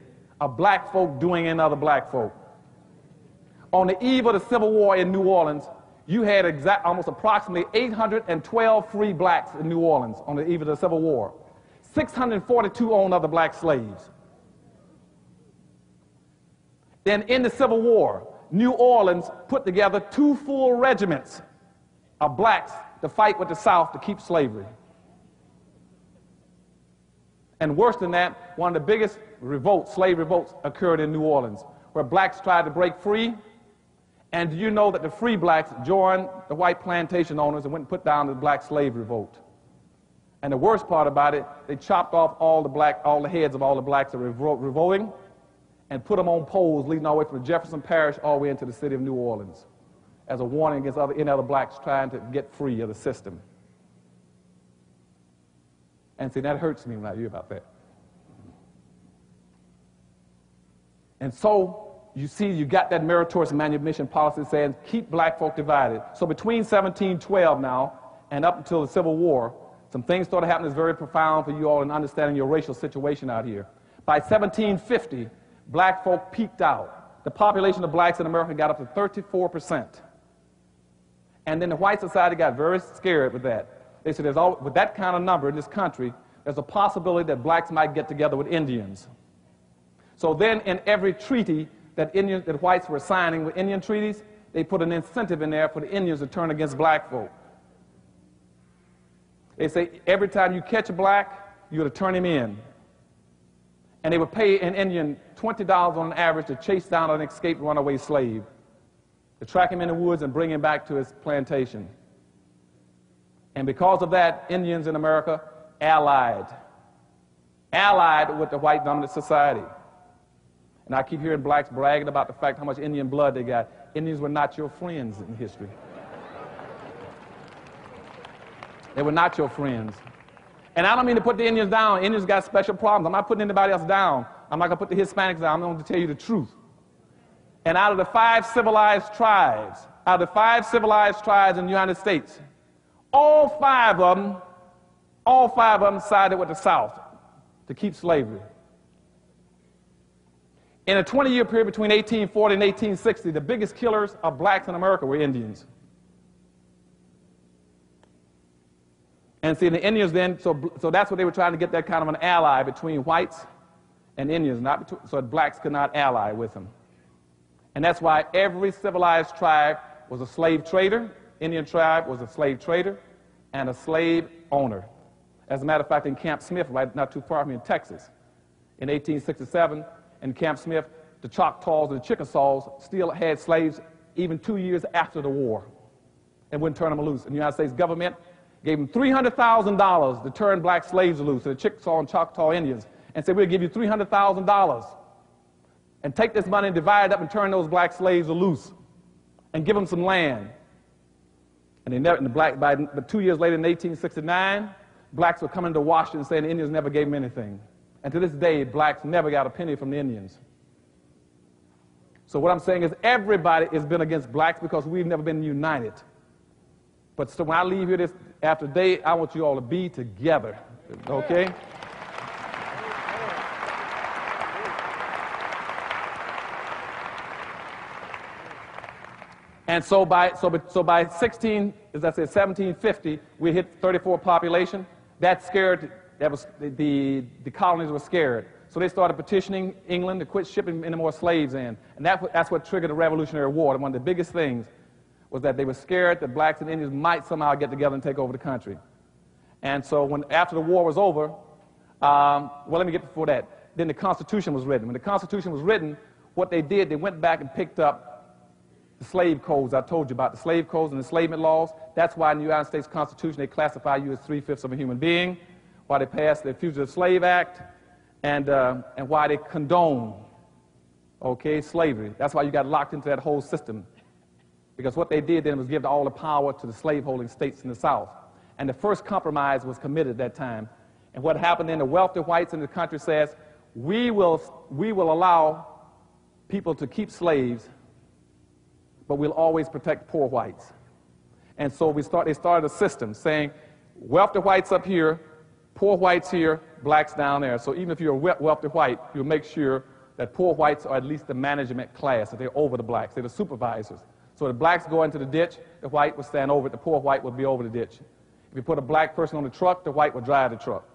of black folk doing in other black folk. On the eve of the Civil War in New Orleans, you had almost approximately 812 free blacks in New Orleans on the eve of the Civil War. 642 owned other black slaves. Then in the Civil War, New Orleans put together 2 full regiments of blacks to fight with the South to keep slavery. And worse than that, one of the biggest revolts, slave revolts, occurred in New Orleans, where blacks tried to break free. And do you know that the free blacks joined the white plantation owners and went and put down the black slave revolt? And the worst part about it, they chopped off all the heads of all the blacks that were revolting and put them on poles leading all the way from Jefferson Parish all the way into the city of New Orleans as a warning against any other blacks trying to get free of the system. And see, that hurts me when I hear about that. And so, you see, you got that meritorious manumission policy saying, keep black folk divided. So between 1712 now and up until the Civil War, some things started happening that's very profound for you all in understanding your racial situation out here. By 1750, black folk peaked out. The population of blacks in America got up to 34%. And then the white society got very scared with that. They said, with that kind of number in this country, there's a possibility that blacks might get together with Indians. So then in every treaty that whites were signing with Indian treaties, they put an incentive in there for the Indians to turn against black folk. They say every time you catch a black, you got to turn him in. And they would pay an Indian $20 on average to chase down an escaped runaway slave, to track him in the woods and bring him back to his plantation. And because of that, Indians in America allied with the white dominant society. And I keep hearing blacks bragging about the fact how much Indian blood they got. Indians were not your friends in history. They were not your friends. And I don't mean to put the Indians down. Indians got special problems. I'm not putting anybody else down. I'm not going to put the Hispanics down. I'm going to tell you the truth. And out of the 5 civilized tribes out of the 5 civilized tribes in the United States, all five of them sided with the South to keep slavery. In a 20-year period between 1840 and 1860, the biggest killers of blacks in America were Indians. And see, the Indians then, so that's what they were trying to get, that kind of an ally between whites and Indians, so that blacks could not ally with them. And that's why every civilized tribe was a slave trader. Indian tribe was a slave trader and a slave owner. As a matter of fact, in Camp Smith, right not too far from me in Texas, in 1867, in Camp Smith, the Choctaws and the Chickasaws still had slaves even 2 years after the war and wouldn't turn them loose. And the United States government gave them $300,000 to turn black slaves loose, to the Chickasaw and Choctaw Indians, and said, we'll give you $300,000 and take this money and divide it up and turn those black slaves loose and give them some land. And they never, but 2 years later in 1869, blacks were coming to Washington saying the Indians never gave them anything. And to this day, blacks never got a penny from the Indians. So what I'm saying is everybody has been against blacks because we've never been united. But so when I leave here after today, I want you all to be together, okay? And so by 1750, we hit 34 population. That scared, the colonies were scared. So they started petitioning England to quit shipping any more slaves in. And that's what triggered the Revolutionary War. And one of the biggest things was that they were scared that blacks and Indians might somehow get together and take over the country. And so after the war was over, well, let me get before that. Then the Constitution was written. When the Constitution was written, what they did, they went back and picked up the slave codes I told you about, the slave codes and enslavement laws. That's why in the United States Constitution they classify you as 3/5 of a human being, why they passed the Fugitive Slave Act, and why they condone, okay, slavery. That's why you got locked into that whole system. Because what they did then was give all the power to the slaveholding states in the South. And the first compromise was committed at that time. And what happened then, the wealthy whites in the country says, we will allow people to keep slaves, but we'll always protect poor whites. And so they started a system saying, wealthy whites up here, poor whites here, blacks down there. So even if you're a wealthy white, you'll make sure that poor whites are at least the management class, that they're over the blacks, they're the supervisors. So the blacks go into the ditch, the white will stand over it, the poor white will be over the ditch. If you put a black person on the truck, the white will drive the truck.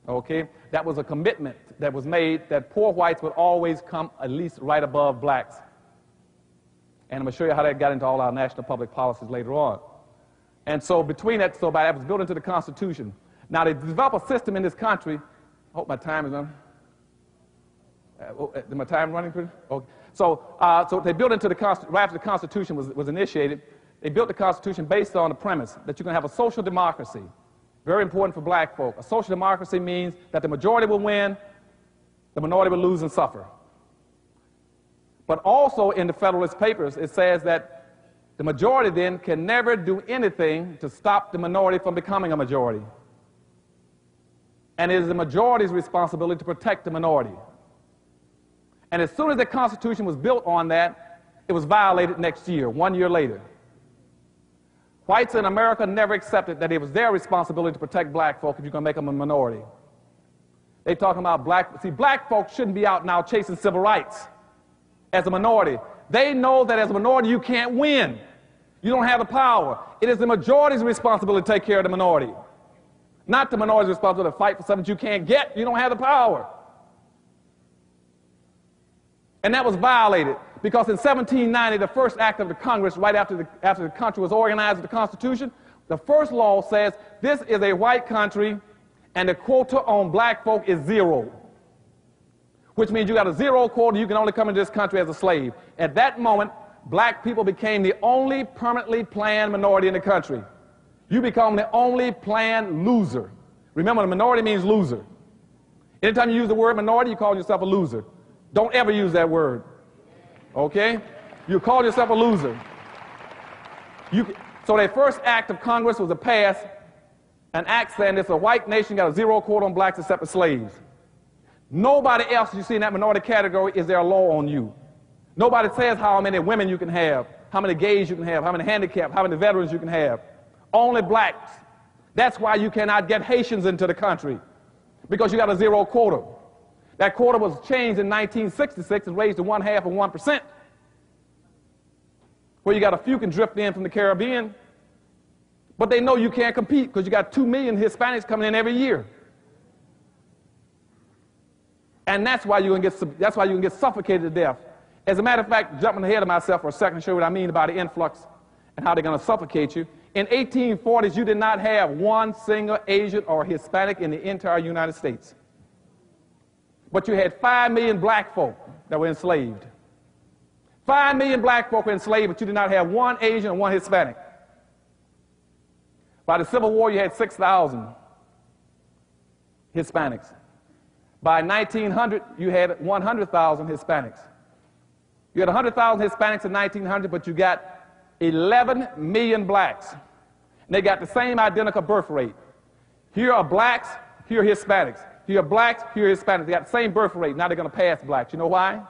Okay? That was a commitment that was made that poor whites would always come at least right above blacks. And I'm going to show you how that got into all our national public policies later on. And so between that, that was built into the Constitution. Now they developed a system in this country. I hope my time is on. Is my time running pretty? Okay. So they built into the Constitution, right after the Constitution was initiated, they built the Constitution based on the premise that you're going to have a social democracy. Very important for black folk. A social democracy means that the majority will win, the minority will lose and suffer. But also in the Federalist Papers, it says that the majority then can never do anything to stop the minority from becoming a majority. And it is the majority's responsibility to protect the minority. And as soon as the Constitution was built on that, it was violated next year, 1 year later. Whites in America never accepted that it was their responsibility to protect black folk if you're going to make them a minority. They're talking about black folk shouldn't be out now chasing civil rights as a minority. They know that as a minority you can't win. You don't have the power. It is the majority's responsibility to take care of the minority. Not the minority's responsibility to fight for something you can't get. You don't have the power. And that was violated because in 1790, the first act of the Congress, right after the country was organized with the Constitution, the first law says this is a white country and the quota on black folk is 0. Which means you got a 0 quota, you can only come into this country as a slave. At that moment, black people became the only permanently planned minority in the country. You become the only planned loser. Remember, the minority means loser. Anytime you use the word minority, you call yourself a loser. Don't ever use that word. Okay? You call yourself a loser. So their first act of Congress was to pass an act saying it's a white nation, got a 0 quota on blacks except for slaves. Nobody else you see in that minority category is there a law on you. Nobody says how many women you can have. how many gays you can have, how many handicapped, how many veterans you can have. Only blacks. That's why you cannot get Haitians into the country, because you got a zero quota. That quota was changed in 1966 and raised to 1/2 of 1%, where you got a few can drift in from the Caribbean, but they know you can't compete because you got 2 million Hispanics coming in every year. And that's why you can get suffocated to death. As a matter of fact, jumping ahead of myself for a second to show you what I mean about the influx and how they're going to suffocate you. In 1840s, you did not have one single Asian or Hispanic in the entire United States. But you had 5 million black folk that were enslaved. 5 million black folk were enslaved, but you did not have one Asian and one Hispanic. By the Civil War, you had 6,000 Hispanics. By 1900, you had 100,000 Hispanics. You had 100,000 Hispanics in 1900, but you got 11 million blacks. And they got the same identical birth rate. Here are blacks, here are Hispanics. Here are blacks, here are Hispanics. They got the same birth rate. Now they're going to pass blacks. You know why?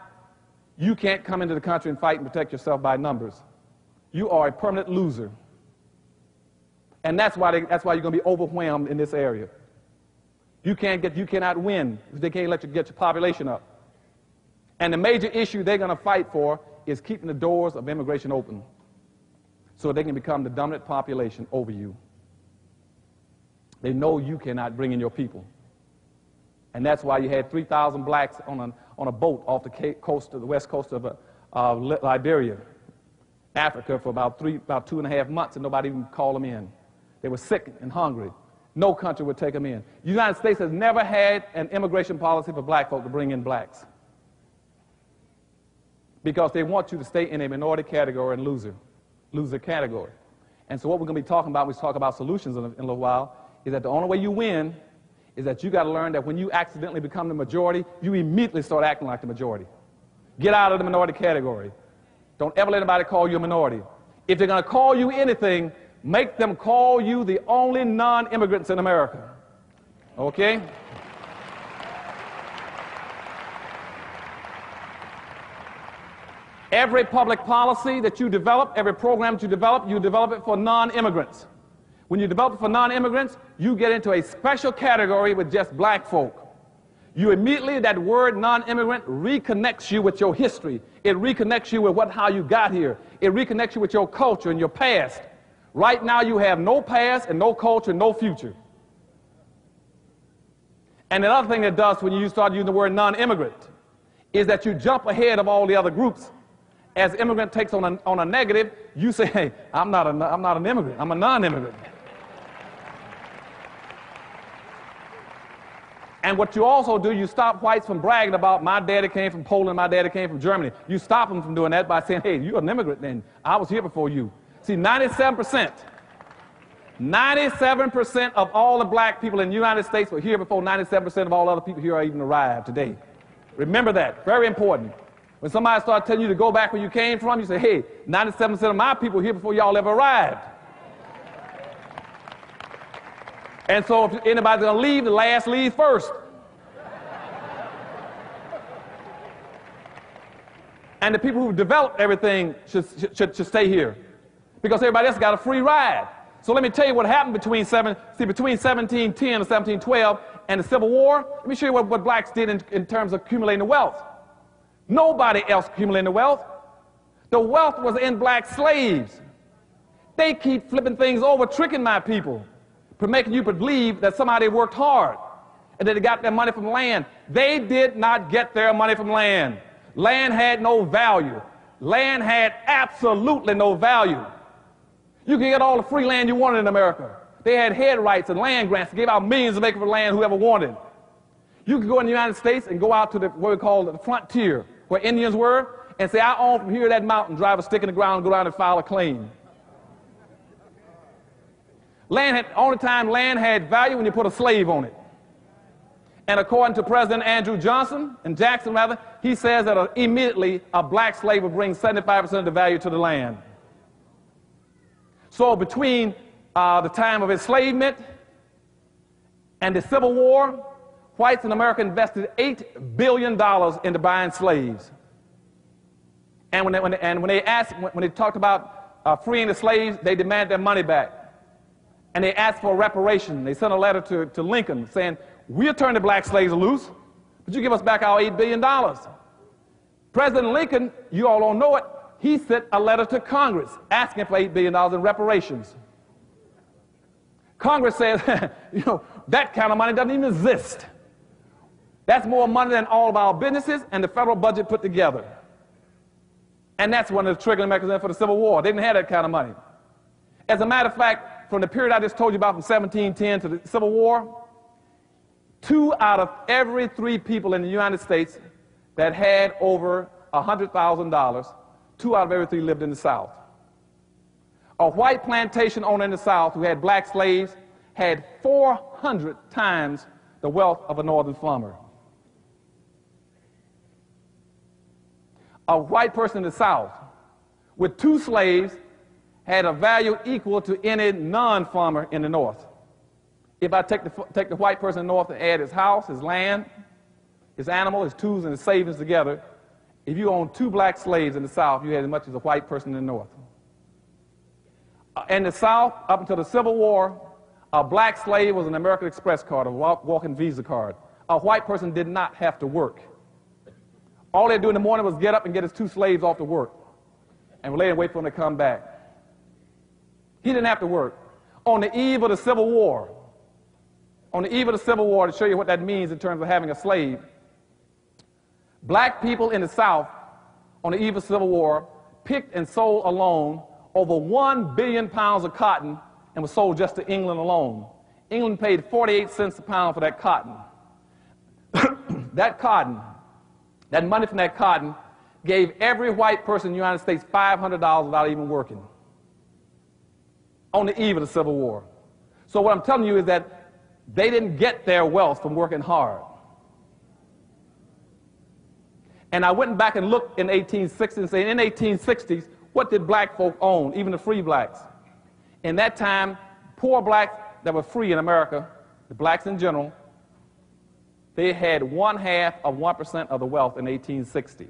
You can't come into the country and fight and protect yourself by numbers. You are a permanent loser. And that's why you're going to be overwhelmed in this area. You cannot win if they can't let you get your population up. And the major issue they're going to fight for is keeping the doors of immigration open so they can become the dominant population over you. They know you cannot bring in your people. And that's why you had 3,000 blacks on a boat off the west coast of Liberia, Africa, for about 2.5 months, and nobody even called them in. They were sick and hungry. No country would take them in. The United States has never had an immigration policy for black folk to bring in blacks, because they want you to stay in a minority category and loser category. And so what we're going to be talking about when we talk about solutions in a little while is that the only way you win is that you got to learn that when you accidentally become the majority, you immediately start acting like the majority. Get out of the minority category. Don't ever let anybody call you a minority. If they're going to call you anything, make them call you the only non-immigrants in America. Okay? Every public policy that you develop, every program that you develop it for non-immigrants. When you develop it for non-immigrants, you get into a special category with just black folk. You immediately, that word non-immigrant reconnects you with your history. It reconnects you with how you got here. It reconnects you with your culture and your past. Right now, you have no past and no culture and no future. And another thing it does when you start using the word non-immigrant is that you jump ahead of all the other groups. As immigrant takes on a negative, you say, hey, I'm not an immigrant, I'm a non-immigrant. And what you also do, you stop whites from bragging about my daddy came from Poland, my daddy came from Germany. You stop them from doing that by saying, hey, you're an immigrant then. I was here before you. See, 97% of all the black people in the United States were here before 97% of all other people here are even arrived today. Remember that. Very important. When somebody starts telling you to go back where you came from, you say, hey, 97% of my people here before y'all ever arrived. And so if anybody's going to leave, the last leave first. And the people who developed everything should stay here, because everybody else got a free ride. So let me tell you what happened between 1710 and 1712 and the Civil War. Let me show you what blacks did in terms of accumulating the wealth. Nobody else accumulated the wealth. The wealth was in black slaves. They keep flipping things over, tricking my people, making you believe that somebody worked hard and that they got their money from land. They did not get their money from land. Land had no value. Land had absolutely no value. You can get all the free land you wanted in America. They had head rights and land grants that gave out millions of acres of land whoever wanted. You could go in the United States and go out to what we call the frontier, where Indians were, and say, I own from here to that mountain, drive a stick in the ground, go down and file a claim. Only time land had value when you put a slave on it. And according to President Andrew Jackson, he says that immediately a black slave would bring 75% of the value to the land. So between the time of enslavement and the Civil War, whites in America invested $8 billion into buying slaves. And when they talked about freeing the slaves, they demanded their money back. And they asked for reparation. They sent a letter to Lincoln saying, we'll turn the black slaves loose, but you give us back our $8 billion. President Lincoln, you all don't know it, he sent a letter to Congress asking for $8 billion in reparations. Congress says, you know, that kind of money doesn't even exist. That's more money than all of our businesses and the federal budget put together. And that's one of the triggering mechanisms for the Civil War. They didn't have that kind of money. As a matter of fact, from the period I just told you about from 1710 to the Civil War, 2 out of every 3 people in the United States that had over $100,000, 2 out of every 3 lived in the South. A white plantation owner in the South who had black slaves had 400 times the wealth of a northern farmer. A white person in the South with 2 slaves had a value equal to any non-farmer in the North. If I take the white person in the North and add his house, his land, his animal, his tools, and his savings together, if you own 2 black slaves in the South, you had as much as a white person in the North. In the South, up until the Civil War, a black slave was an American Express card, a walking Visa card. A white person did not have to work. All they'd do in the morning was get up and get his 2 slaves off to work and lay and wait for them to come back. He didn't have to work. On the eve of the Civil War, to show you what that means in terms of having a slave, black people in the South, on the eve of the Civil War, picked and sold alone over 1 billion pounds of cotton and was sold just to England alone. England paid 48 cents a pound for that cotton. That cotton, that money from that cotton, gave every white person in the United States $500 without even working. On the eve of the Civil War. So what I'm telling you is that they didn't get their wealth from working hard. And I went back and looked in 1860 and said, in 1860s, what did black folk own, even the free blacks? In that time, poor blacks that were free in America, the blacks in general, they had 1/2 of 1% of the wealth in 1860.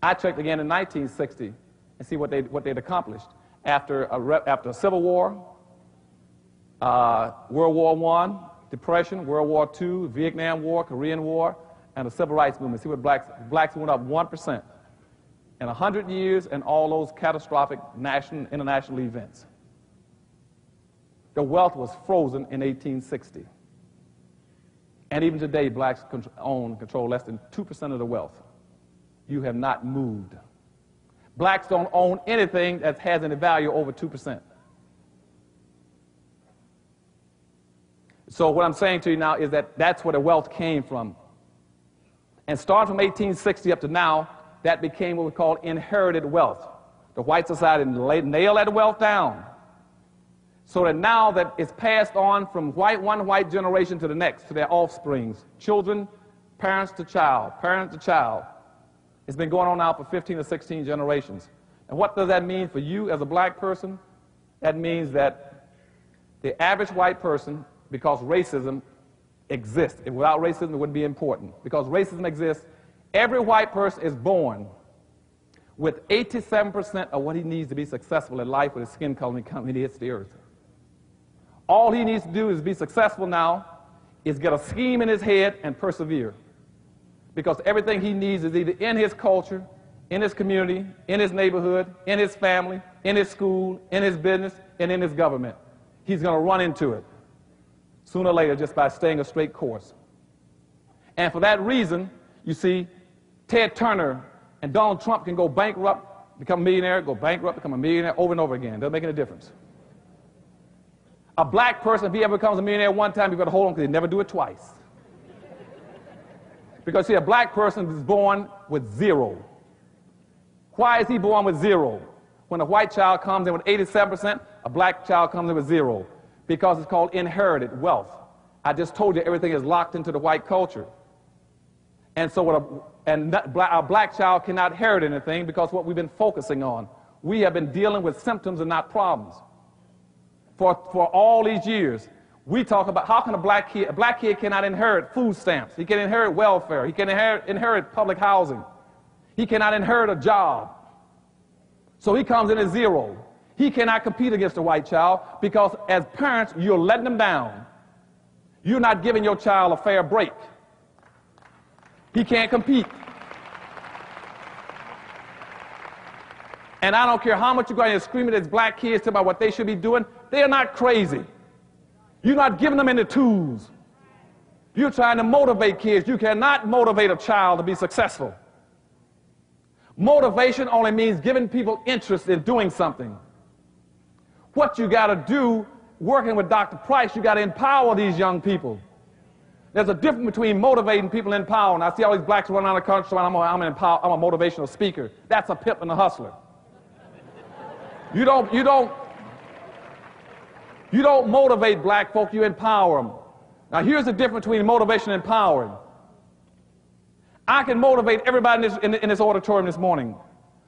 I checked again in 1960 and see what they'd accomplished. After a Civil War, World War I, Depression, World War II, Vietnam War, Korean War, and the Civil Rights Movement. See what blacks went up 1% in 100 years and all those catastrophic national, international events. The wealth was frozen in 1860. And even today, blacks control less than 2% of the wealth. You have not moved. Blacks don't own anything that has any value over 2%. So what I'm saying to you now is that that's where the wealth came from. And starting from 1860 up to now, that became what we call inherited wealth. The white society nailed that wealth down. So that now that it's passed on from one white generation to the next, to their offsprings, children, parents to child, parent to child. It's been going on now for 15 or 16 generations. And what does that mean for you as a black person? That means that the average white person, because racism exists, and without racism it wouldn't be important. Because racism exists, every white person is born with 87% of what he needs to be successful in life with his skin color when he hits the earth. All he needs to do is be successful now, is get a scheme in his head and persevere. Because everything he needs is either in his culture, in his community, in his neighborhood, in his family, in his school, in his business, and in his government. He's going to run into it sooner or later just by staying a straight course. And for that reason, you see, Ted Turner and Donald Trump can go bankrupt, become a millionaire, go bankrupt, become a millionaire over and over again. Doesn't make any difference. A black person, if he ever becomes a millionaire one time, you've got to hold on because they never do it twice. Because, see, a black person is born with 0. Why is he born with 0? When a white child comes in with 87%, a black child comes in with 0. Because it's called inherited wealth. I just told you everything is locked into the white culture. And so a black child cannot inherit anything because what we've been focusing on. We have been dealing with symptoms and not problems. For all these years, we talk about how can a black kid cannot inherit food stamps. He can inherit welfare. He can inherit public housing. He cannot inherit a job. So he comes in at zero. He cannot compete against a white child because as parents, you're letting them down. You're not giving your child a fair break. He can't compete. And I don't care how much you're going to scream at these black kids about what they should be doing. They are not crazy. You're not giving them any tools. You're trying to motivate kids. You cannot motivate a child to be successful. Motivation only means giving people interest in doing something. What you got to do, working with Dr. Price, you got to empower these young people. There's a difference between motivating people and empowering. I see all these blacks running around the country, I'm a motivational speaker. That's a pimp and a hustler. You don't motivate black folk, you empower them. Now here's the difference between motivation and empowering. I can motivate everybody in this auditorium this morning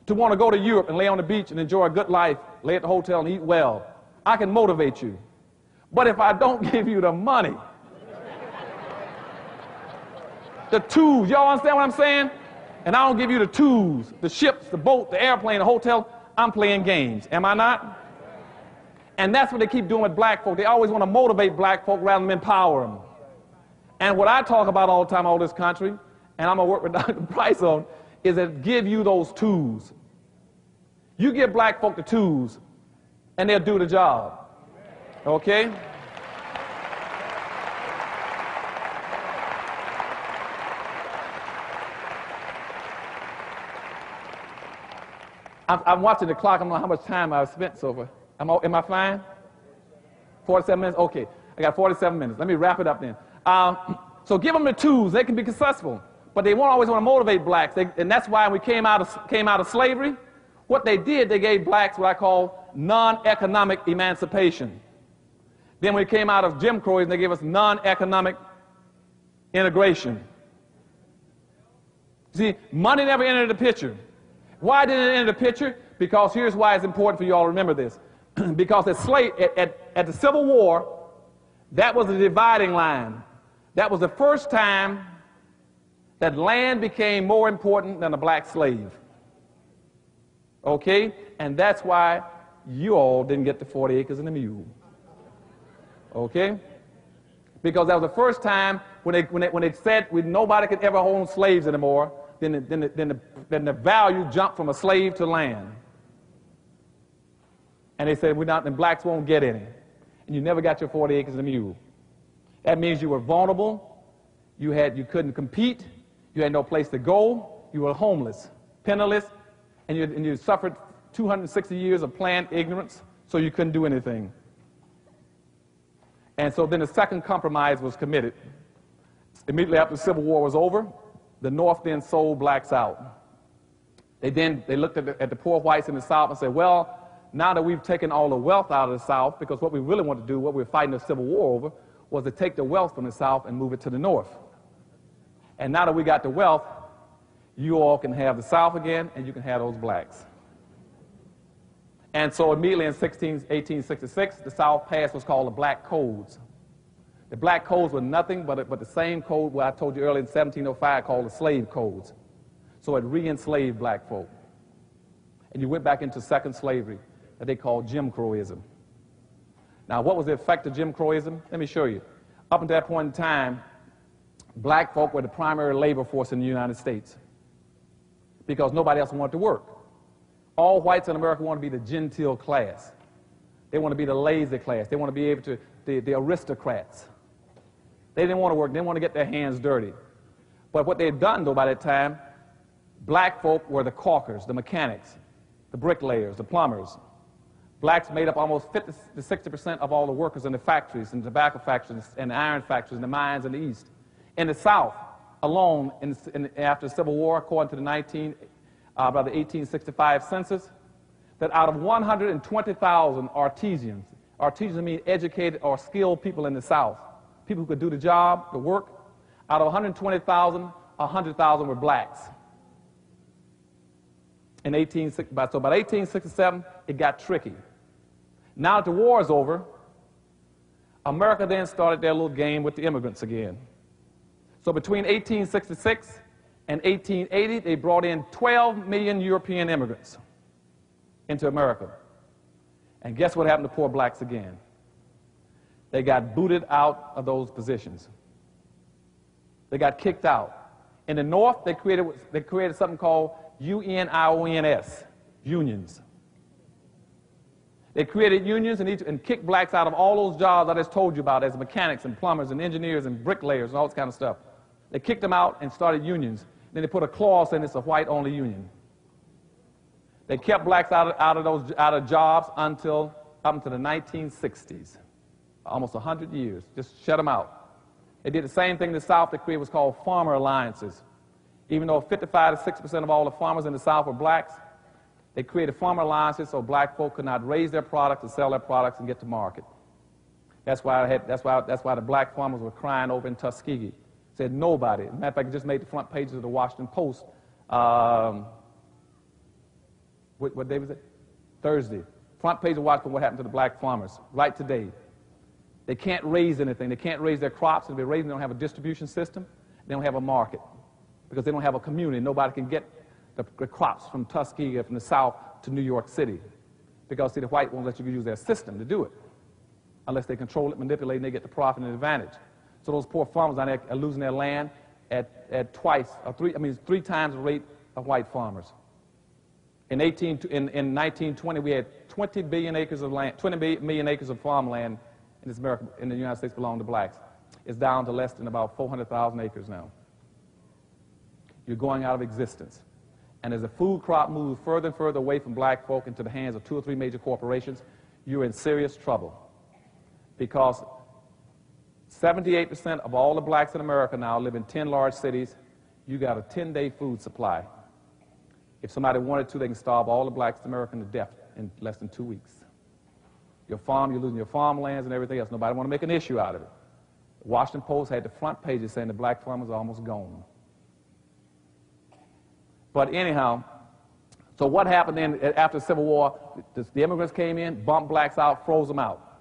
to want to go to Europe and lay on the beach and enjoy a good life, lay at the hotel and eat well. I can motivate you. But if I don't give you the money, the tools, y'all understand what I'm saying? And I don't give you the tools, the ships, the boat, the airplane, the hotel, I'm playing games. Am I not? And that's what they keep doing with black folk. They always want to motivate black folk rather than empower them. And what I talk about all the time, all this country, and I'm going to work with Dr. Price on, is that give you those tools. You give black folk the tools, and they'll do the job. Okay? I'm watching the clock. I don't know how much time I've spent so far. Am I fine? 47 minutes? Okay. I got 47 minutes. Let me wrap it up then. So give them the tools. They can be successful. But they won't always want to motivate blacks. And that's why we came out of slavery. What they did, they gave blacks what I call non-economic emancipation. Then we came out of Jim Crow, and they gave us non-economic integration. See, money never entered the picture. Why didn't it enter the picture? Because here's why it's important for you all to remember this. Because at the Civil War, that was the dividing line. That was the first time that land became more important than a black slave. Okay? And that's why you all didn't get the 40 acres and a mule. Okay? Because that was the first time when they said nobody could ever own slaves anymore, then the value jumped from a slave to land. And they said, then blacks won't get any. And you never got your 40 acres and a mule. That means you were vulnerable, you couldn't compete, you had no place to go, you were homeless, penniless, and you suffered 260 years of planned ignorance, so you couldn't do anything. And so then the second compromise was committed. Immediately after the Civil War was over, the North then sold blacks out. They looked at the poor whites in the South and said, well, now that we've taken all the wealth out of the South, because what we really want to do, what we were fighting the Civil War over, was to take the wealth from the South and move it to the North. And now that we got the wealth, you all can have the South again, and you can have those blacks. And so immediately in 1866, the South passed what's called the Black Codes. The Black Codes were nothing but the same code what I told you earlier in 1705 called the Slave Codes. So it re-enslaved black folk. And you went back into second slavery that they called Jim Crowism. Now, what was the effect of Jim Crowism? Let me show you. Up until that point in time, black folk were the primary labor force in the United States because nobody else wanted to work. All whites in America want to be the genteel class. They want to be the lazy class. They want to be able to, the aristocrats. They didn't want to work. They didn't want to get their hands dirty. But what they had done, though, by that time, black folk were the caulkers, the mechanics, the bricklayers, the plumbers. Blacks made up almost 50 to 60% of all the workers in the factories, in the tobacco factories, and the iron factories, and the mines in the East. In the South alone, after the Civil War, according to the 1865 census, that out of 120,000 artisans mean educated or skilled people in the South, people who could do the job, the work, out of 120,000, 100,000 were blacks. So by 1867, it got tricky. Now that the war is over, America then started their little game with the immigrants again. So between 1866 In 1880, they brought in 12 million European immigrants into America. And guess what happened to poor blacks again? They got booted out of those positions. They got kicked out. In the North, they created something called UNIONS, unions. They created unions and kicked blacks out of all those jobs I just told you about as mechanics and plumbers and engineers and bricklayers and all this kind of stuff. They kicked them out and started unions. Then they put a clause in it's a white-only union. They kept blacks out of jobs up until the 1960s, almost 100 years. Just shut them out. They did the same thing in the South. They created what's called farmer alliances. Even though 55 to 60% of all the farmers in the South were blacks, they created farmer alliances so black folk could not raise their products and sell their products and get to market. That's why the black farmers were crying over in Tuskegee. Said nobody. As a matter of fact, it just made the front pages of the Washington Post. What day was it? Thursday. Front page of Washington, what happened to the black farmers right today. They can't raise anything. They can't raise their crops. And if they're raising, they don't have a distribution system. They don't have a market because they don't have a community. Nobody can get the crops from Tuskegee, from the South to New York City because, see, the white won't let you use their system to do it unless they control it, manipulate, and they get the profit and advantage. So those poor farmers down there are losing their land at three times the rate of white farmers. In 1920, we had 20 billion acres of land, 20 million acres of farmland in the United States belonged to blacks. It's down to less than about 400,000 acres now. You're going out of existence. And as the food crop moves further and further away from black folk into the hands of 2 or 3 major corporations, you're in serious trouble. Because 78% of all the blacks in America now live in 10 large cities. You got a 10-day food supply. If somebody wanted to, they can starve all the blacks in America to death in less than 2 weeks. Your farm, you're losing your farmlands and everything else. Nobody want to make an issue out of it. The Washington Post had the front pages saying the black farmers are almost gone. But anyhow, so what happened then after the Civil War? The immigrants came in, bumped blacks out, froze them out.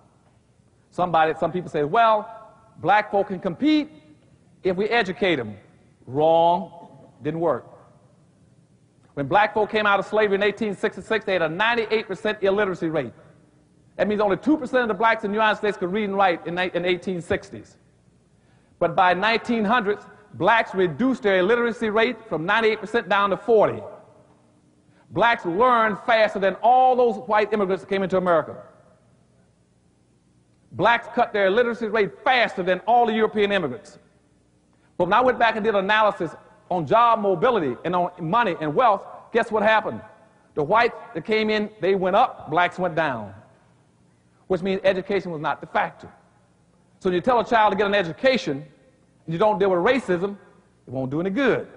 Some people say, well, black folk can compete if we educate them. Wrong. Didn't work. When black folk came out of slavery in 1866, they had a 98% illiteracy rate. That means only 2% of the blacks in the United States could read and write in 1860s. But by 1900s, blacks reduced their illiteracy rate from 98% down to 40%. Blacks learned faster than all those white immigrants that came into America. Blacks cut their illiteracy rate faster than all the European immigrants. But when I went back and did analysis on job mobility and on money and wealth, guess what happened? The whites that came in, they went up, blacks went down, which means education was not the factor. So you tell a child to get an education and you don't deal with racism, it won't do any good.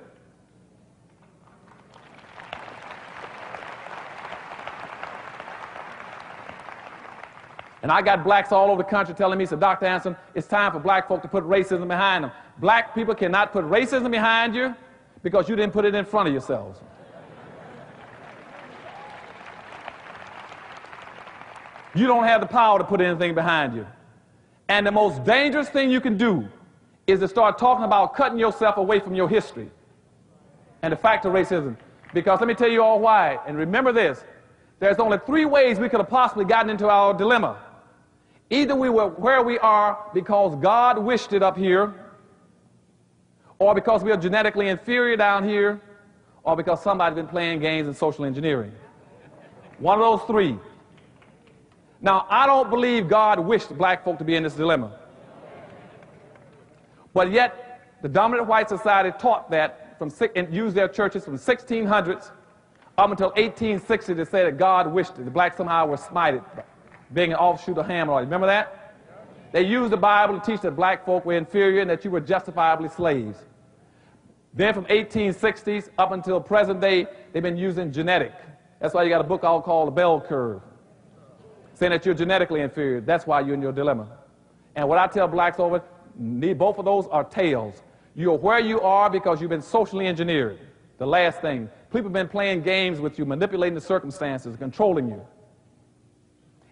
And I got blacks all over the country telling me, so Dr. Anson, it's time for black folk to put racism behind them. Black people cannot put racism behind you because you didn't put it in front of yourselves. You don't have the power to put anything behind you. And the most dangerous thing you can do is to start talking about cutting yourself away from your history and the fact of racism. Because let me tell you all why. And remember this, there's only 3 ways we could have possibly gotten into our dilemma. Either we were where we are because God wished it up here, or because we are genetically inferior down here, or because somebody's been playing games in social engineering. One of those 3. Now, I don't believe God wished black folk to be in this dilemma. But yet, the dominant white society taught that and used their churches from 1600s up until 1860 to say that God wished it. The blacks somehow were smited, being an offshoot of Ham. Remember that? They used the Bible to teach that black folk were inferior and that you were justifiably slaves. Then from 1860s up until present day, they've been using genetic. That's why you got a book called The Bell Curve, saying that you're genetically inferior. That's why you're in your dilemma. And what I tell blacks over, both of those are tails. You're where you are because you've been socially engineered. The last thing, people have been playing games with you, manipulating the circumstances, controlling you.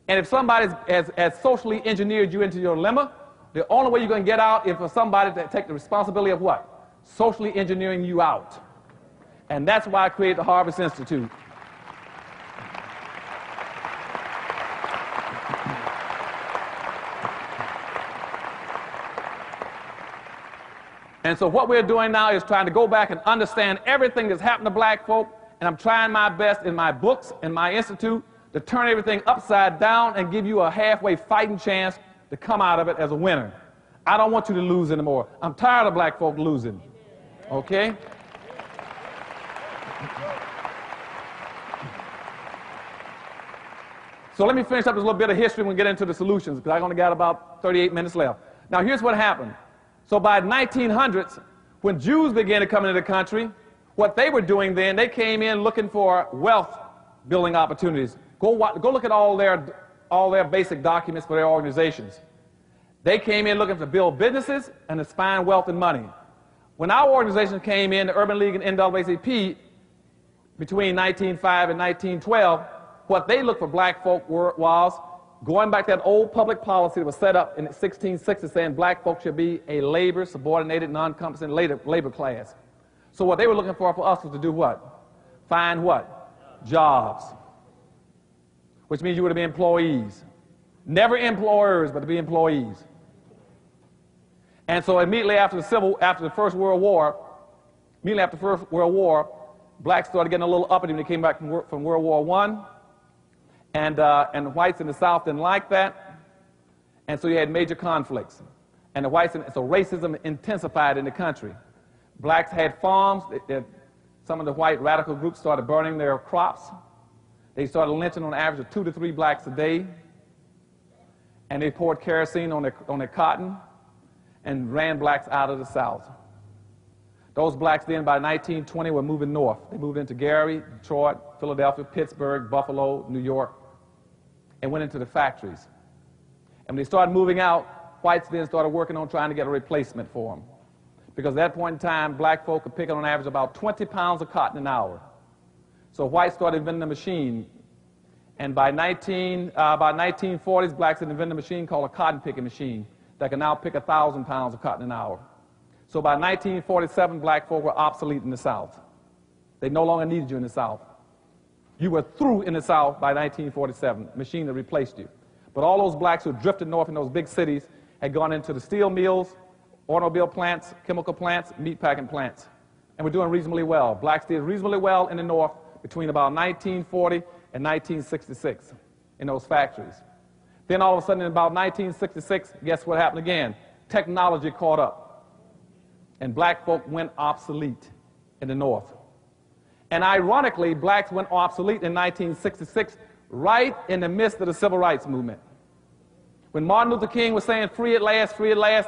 And if somebody has socially engineered you into your dilemma, the only way you're going to get out is for somebody to take the responsibility of what? Socially engineering you out. And that's why I created the Harvest Institute. And so what we're doing now is trying to go back and understand everything that's happened to black folk, and I'm trying my best in my books and my institute to turn everything upside down and give you a halfway fighting chance to come out of it as a winner. I don't want you to lose anymore. I'm tired of black folk losing. Okay? So let me finish up this little bit of history and we'll get into the solutions, because I've only got about 38 minutes left. Now here's what happened. So by 1900s, when Jews began to come into the country, what they were doing then, they came in looking for wealth building opportunities. Go look at all their basic documents for their organizations. They came in looking to build businesses and to find wealth and money. When our organization came in, the Urban League and NAACP, between 1905 and 1912, what they looked for black folk was going back to that old public policy that was set up in 1660 saying black folks should be a labor, subordinated, non-compensated labor class. So what they were looking for us was to do what? Find what? Jobs. Which means you were to be employees. Never employers, but to be employees. And so immediately after the First World War, blacks started getting a little uppity when they came back from World War I. And the whites in the South didn't like that, and so you had major conflicts. And so racism intensified in the country. Blacks had farms. Some of the white radical groups started burning their crops. They started lynching on an average of 2 to 3 blacks a day. And they poured kerosene on their cotton and ran blacks out of the South. Those blacks then, by 1920, were moving north. They moved into Gary, Detroit, Philadelphia, Pittsburgh, Buffalo, New York, and went into the factories. And when they started moving out, whites then started working on trying to get a replacement for them. Because at that point in time, black folk could pick on average about 20 pounds of cotton an hour. So whites started inventing a machine. And by 1940s, blacks had invented a machine called a cotton picking machine that can now pick 1,000 pounds of cotton an hour. So by 1947, black folk were obsolete in the South. They no longer needed you in the South. You were through in the South by 1947, machine that replaced you. But all those blacks who drifted north in those big cities had gone into the steel mills, automobile plants, chemical plants, meat packing plants. And we're doing reasonably well. Blacks did reasonably well in the north between about 1940 and 1966 in those factories. Then all of a sudden in about 1966, guess what happened again? Technology caught up. And black folk went obsolete in the north. And ironically, blacks went obsolete in 1966, right in the midst of the Civil Rights Movement. When Martin Luther King was saying, free at last,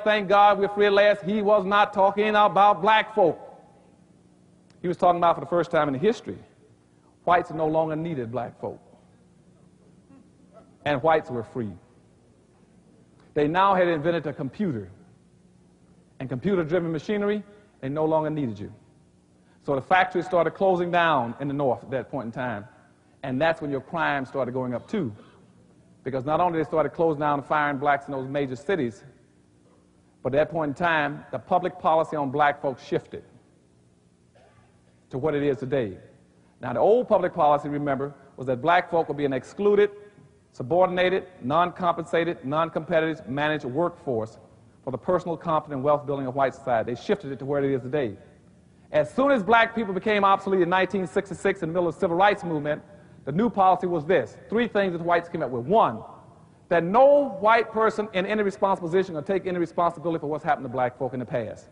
thank God we're free at last, he was not talking about black folk. He was talking about, for the first time in history, whites no longer needed black folk. And whites were free. They now had invented a computer. And computer-driven machinery, they no longer needed you. So the factories started closing down in the north at that point in time. And that's when your crime started going up too. Because not only they started closing down and firing blacks in those major cities, but at that point in time, the public policy on black folks shifted to what it is today. Now the old public policy, remember, was that black folk were being excluded, subordinated, non-compensated, non-competitive, managed workforce for the personal confidence and wealth building of white society. They shifted it to where it is today. As soon as black people became obsolete in 1966 in the middle of the Civil Rights Movement, the new policy was this. 3 things that whites came up with. 1, that no white person in any responsible position will take any responsibility for what's happened to black folk in the past.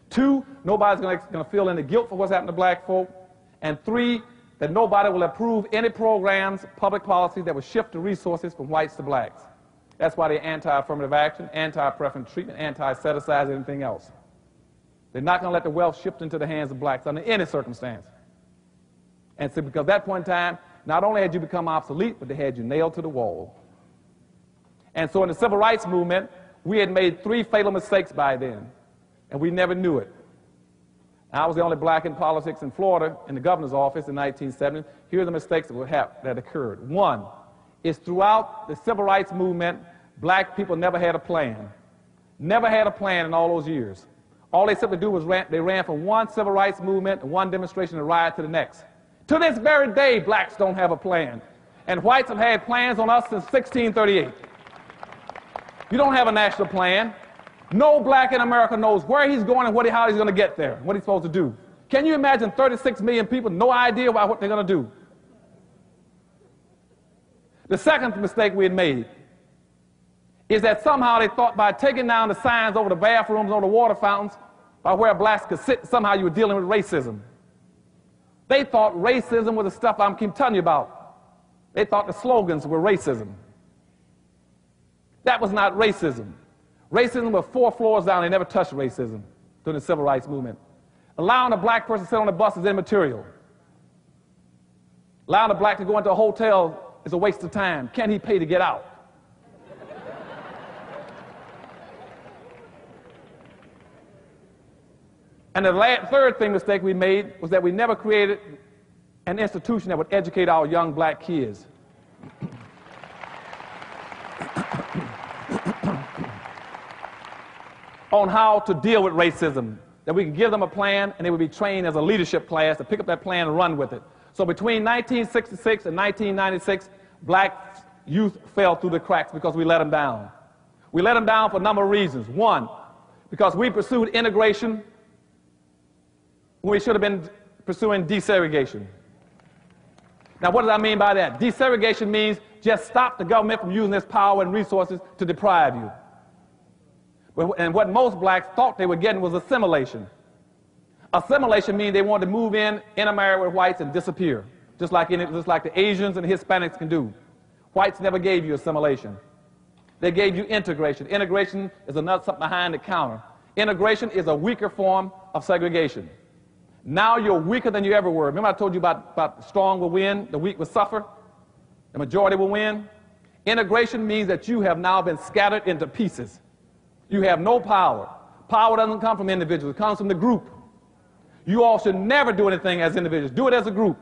2, nobody's going to feel any guilt for what's happened to black folk. And 3, that nobody will approve any programs, public policy that will shift the resources from whites to blacks. That's why they're anti-affirmative action, anti-preference treatment, anti-set-aside, and anything else. They're not going to let the wealth shift into the hands of blacks under any circumstance. And so because at that point in time, not only had you become obsolete, but they had you nailed to the wall. And so in the Civil Rights Movement, we had made 3 fatal mistakes by then, and we never knew it. I was the only black in politics in Florida in the governor's office in 1970. Here are the mistakes that occurred. 1 is throughout the Civil Rights Movement, black people never had a plan. Never had a plan in all those years. All they simply do was they ran from one civil rights movement and one demonstration and riot to the next. To this very day, blacks don't have a plan. And whites have had plans on us since 1638. You don't have a national plan. No black in America knows where he's going and how he's going to get there, what he's supposed to do. Can you imagine 36 million people, no idea about what they're going to do? The second mistake we had made is that somehow they thought by taking down the signs over the bathrooms, over the water fountains, by where blacks could sit, somehow you were dealing with racism. They thought racism was the stuff I keep telling you about. They thought the slogans were racism. That was not racism. Racism was 4 floors down. They never touched racism during the civil rights movement. Allowing a black person to sit on the bus is immaterial. Allowing a black to go into a hotel is a waste of time. Can he pay to get out? And the third mistake we made was that we never created an institution that would educate our young black kids. On how to deal with racism, that we could give them a plan and they would be trained as a leadership class to pick up that plan and run with it. So between 1966 and 1996, black youth fell through the cracks because we let them down. We let them down for a number of reasons. One, because we pursued integration when we should have been pursuing desegregation. Now, what does I mean by that? Desegregation means just stop the government from using its power and resources to deprive you. And what most blacks thought they were getting was assimilation. Assimilation means they wanted to move in, intermarry with whites, and disappear, just like the Asians and Hispanics can do. Whites never gave you assimilation. They gave you integration. Integration is another something behind the counter. Integration is a weaker form of segregation. Now you're weaker than you ever were. Remember I told you about the strong will win, the weak will suffer, the majority will win? Integration means that you have now been scattered into pieces. You have no power. Power doesn't come from individuals. It comes from the group. You all should never do anything as individuals. Do it as a group.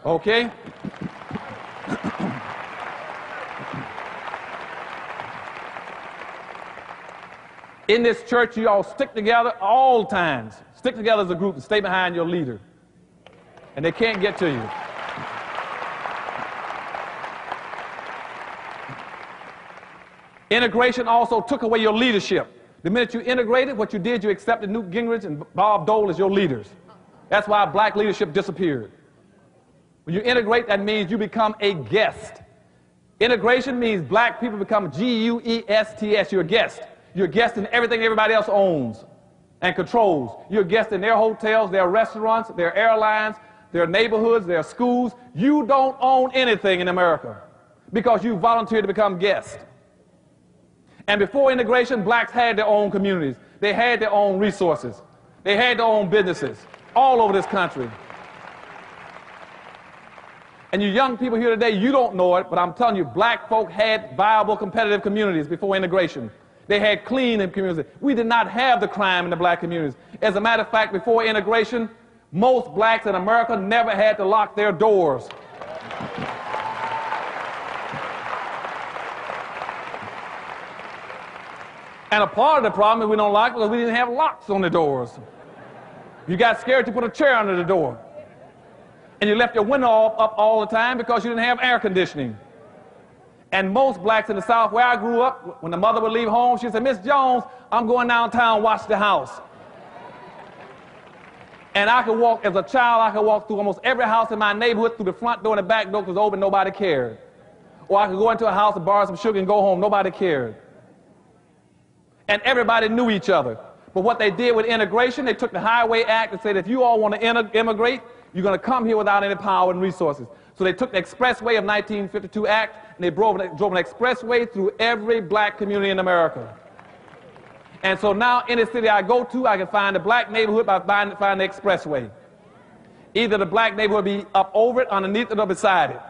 Okay? In this church, you all stick together all times. Stick together as a group and stay behind your leader. And they can't get to you. Integration also took away your leadership. The minute you integrated, what you did, you accepted Newt Gingrich and Bob Dole as your leaders. That's why black leadership disappeared. When you integrate, that means you become a guest. Integration means black people become G-U-E-S-T-S. You're a guest. You're a guest in everything everybody else owns and controls. You're a guest in their hotels, their restaurants, their airlines, their neighborhoods, their schools. You don't own anything in America because you volunteered to become guests. And before integration, blacks had their own communities. They had their own resources. They had their own businesses all over this country. And you young people here today, you don't know it, but I'm telling you, black folk had viable, competitive communities before integration. They had clean communities. We did not have the crime in the black communities. As a matter of fact, before integration, most blacks in America never had to lock their doors. And a part of the problem is we don't lock because we didn't have locks on the doors. You got scared to put a chair under the door. And you left your window up all the time because you didn't have air conditioning. And most blacks in the South, where I grew up, when the mother would leave home, she'd say, "Miss Jones, I'm going downtown, watch the house." And I could walk, as a child, I could walk through almost every house in my neighborhood, through the front door and the back door because it was open, nobody cared. Or I could go into a house and borrow some sugar and go home, nobody cared. And everybody knew each other. But what they did with integration, they took the Highway Act and said, if you all want to immigrate, you're going to come here without any power and resources. So they took the Expressway of 1952 Act and they drove an expressway through every black community in America. And so now any city I go to, I can find a black neighborhood by finding the expressway. Either the black neighborhood will be up over it, underneath it, or beside it.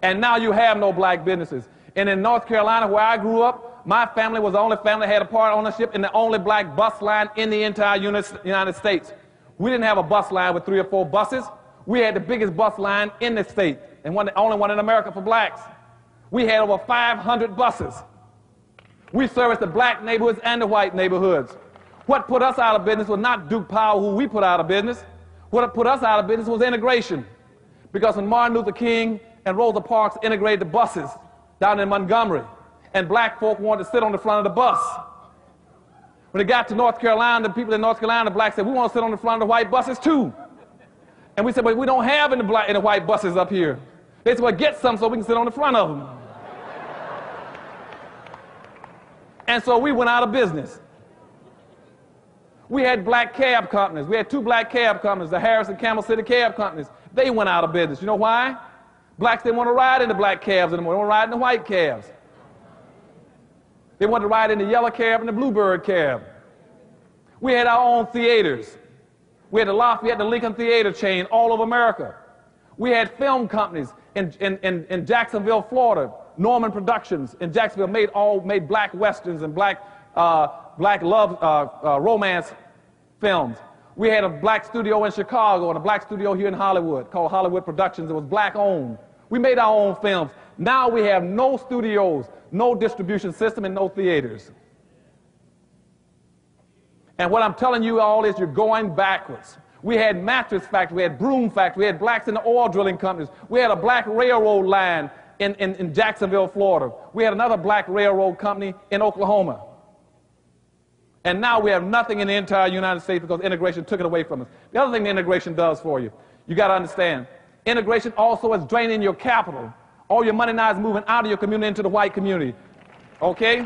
And now you have no black businesses. And in North Carolina, where I grew up, my family was the only family that had a part ownership and the only black bus line in the entire United States. We didn't have a bus line with 3 or 4 buses. We had the biggest bus line in the state and the only one in America for blacks. We had over 500 buses. We service the black neighborhoods and the white neighborhoods. What put us out of business was not Duke Powell, who we put out of business. What put us out of business was integration. Because when Martin Luther King and Rosa Parks integrated the buses down in Montgomery, and black folk wanted to sit on the front of the bus. When they got to North Carolina, the people in North Carolina, the blacks said, we want to sit on the front of the white buses too. And we said, but we don't have any white buses up here. They said, well, get some so we can sit on the front of them. And so we went out of business. We had black cab companies. We had 2 black cab companies, the Harris and Camel City cab companies. They went out of business. You know why? Blacks didn't want to ride in the black cabs anymore. They want to ride in the white cabs. They wanted to ride in the yellow cab and the bluebird cab. We had our own theaters. We had the Lafayette, the Lincoln Theater chain all over America. We had film companies in Jacksonville, Florida. Norman Productions in Jacksonville made black westerns and black love romance films. We had a black studio in Chicago and a black studio here in Hollywood called Hollywood Productions. It was black owned. We made our own films. Now we have no studios, no distribution system, and no theaters. And what I'm telling you all is you're going backwards. We had mattress factories, we had broom factories, we had blacks in the oil drilling companies. We had a black railroad line in Jacksonville, Florida. We had another black railroad company in Oklahoma. And now we have nothing in the entire United States because integration took it away from us. The other thing the integration does for you, you got to understand, integration also is draining your capital. All your money now is moving out of your community into the white community. Okay?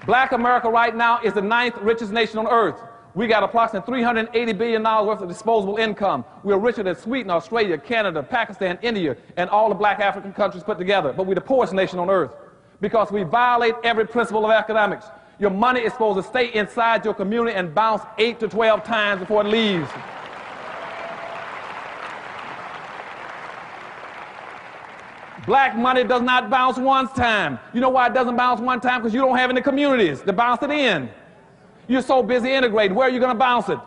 Black America right now is the 9th richest nation on earth. We got approximately $380 billion worth of disposable income. We're richer than Sweden, Australia, Canada, Pakistan, India, and all the black African countries put together. But we're the poorest nation on earth because we violate every principle of economics. Your money is supposed to stay inside your community and bounce 8 to 12 times before it leaves. Black money does not bounce one time. You know why it doesn't bounce one time? Because you don't have any communities to bounce it in. You're so busy integrating. Where are you going to bounce it?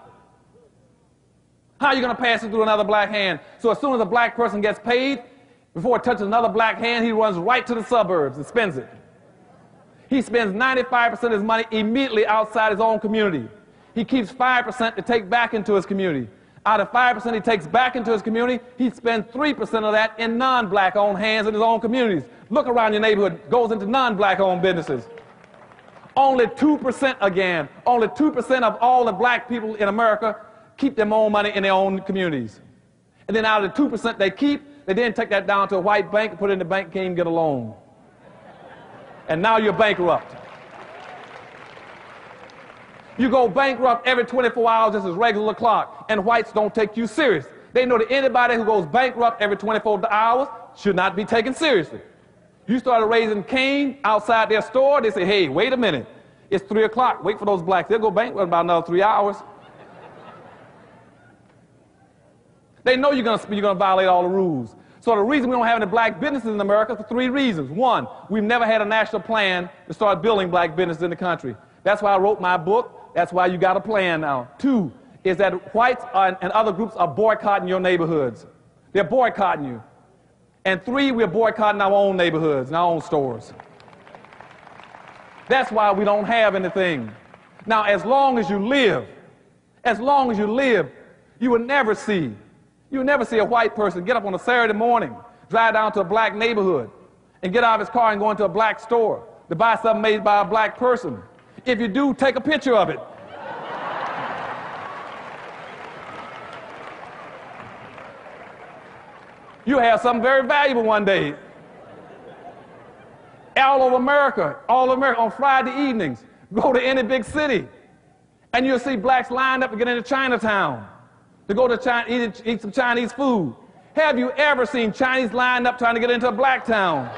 How are you going to pass it through another black hand? So as soon as a black person gets paid, before it touches another black hand, he runs right to the suburbs and spends it. He spends 95% of his money immediately outside his own community. He keeps 5% to take back into his community. Out of 5% he takes back into his community, he spends 3% of that in non-black owned hands in his own communities. Look around your neighborhood, goes into non-black owned businesses. Only 2% again, only 2% of all the black people in America keep their own money in their own communities. And then out of the 2% they keep, they then take that down to a white bank and put it in the bank, can't even get a loan. And now you're bankrupt. You go bankrupt every 24 hours, this is regular clock, and whites don't take you serious. They know that anybody who goes bankrupt every 24 hours should not be taken seriously. You started raising Cain outside their store, they say, hey, wait a minute, it's 3 o'clock, wait for those blacks, they'll go bankrupt in about another 3 hours. They know you're going to violate all the rules. So the reason we don't have any black businesses in America is for 3 reasons. 1, we've never had a national plan to start building black businesses in the country. That's why I wrote my book. That's why you got a plan now. 2 is that whites and other groups are boycotting your neighborhoods. They're boycotting you. And 3, we're boycotting our own neighborhoods and our own stores. That's why we don't have anything. Now, as long as you live, you will never see a white person get up on a Saturday morning, drive down to a black neighborhood, and get out of his car and go into a black store to buy something made by a black person. If you do, take a picture of it. You have something very valuable one day. All over America, on Friday evenings, go to any big city, and you'll see blacks lined up to get into Chinatown, to go to China, eat some Chinese food. Have you ever seen Chinese lined up trying to get into a black town?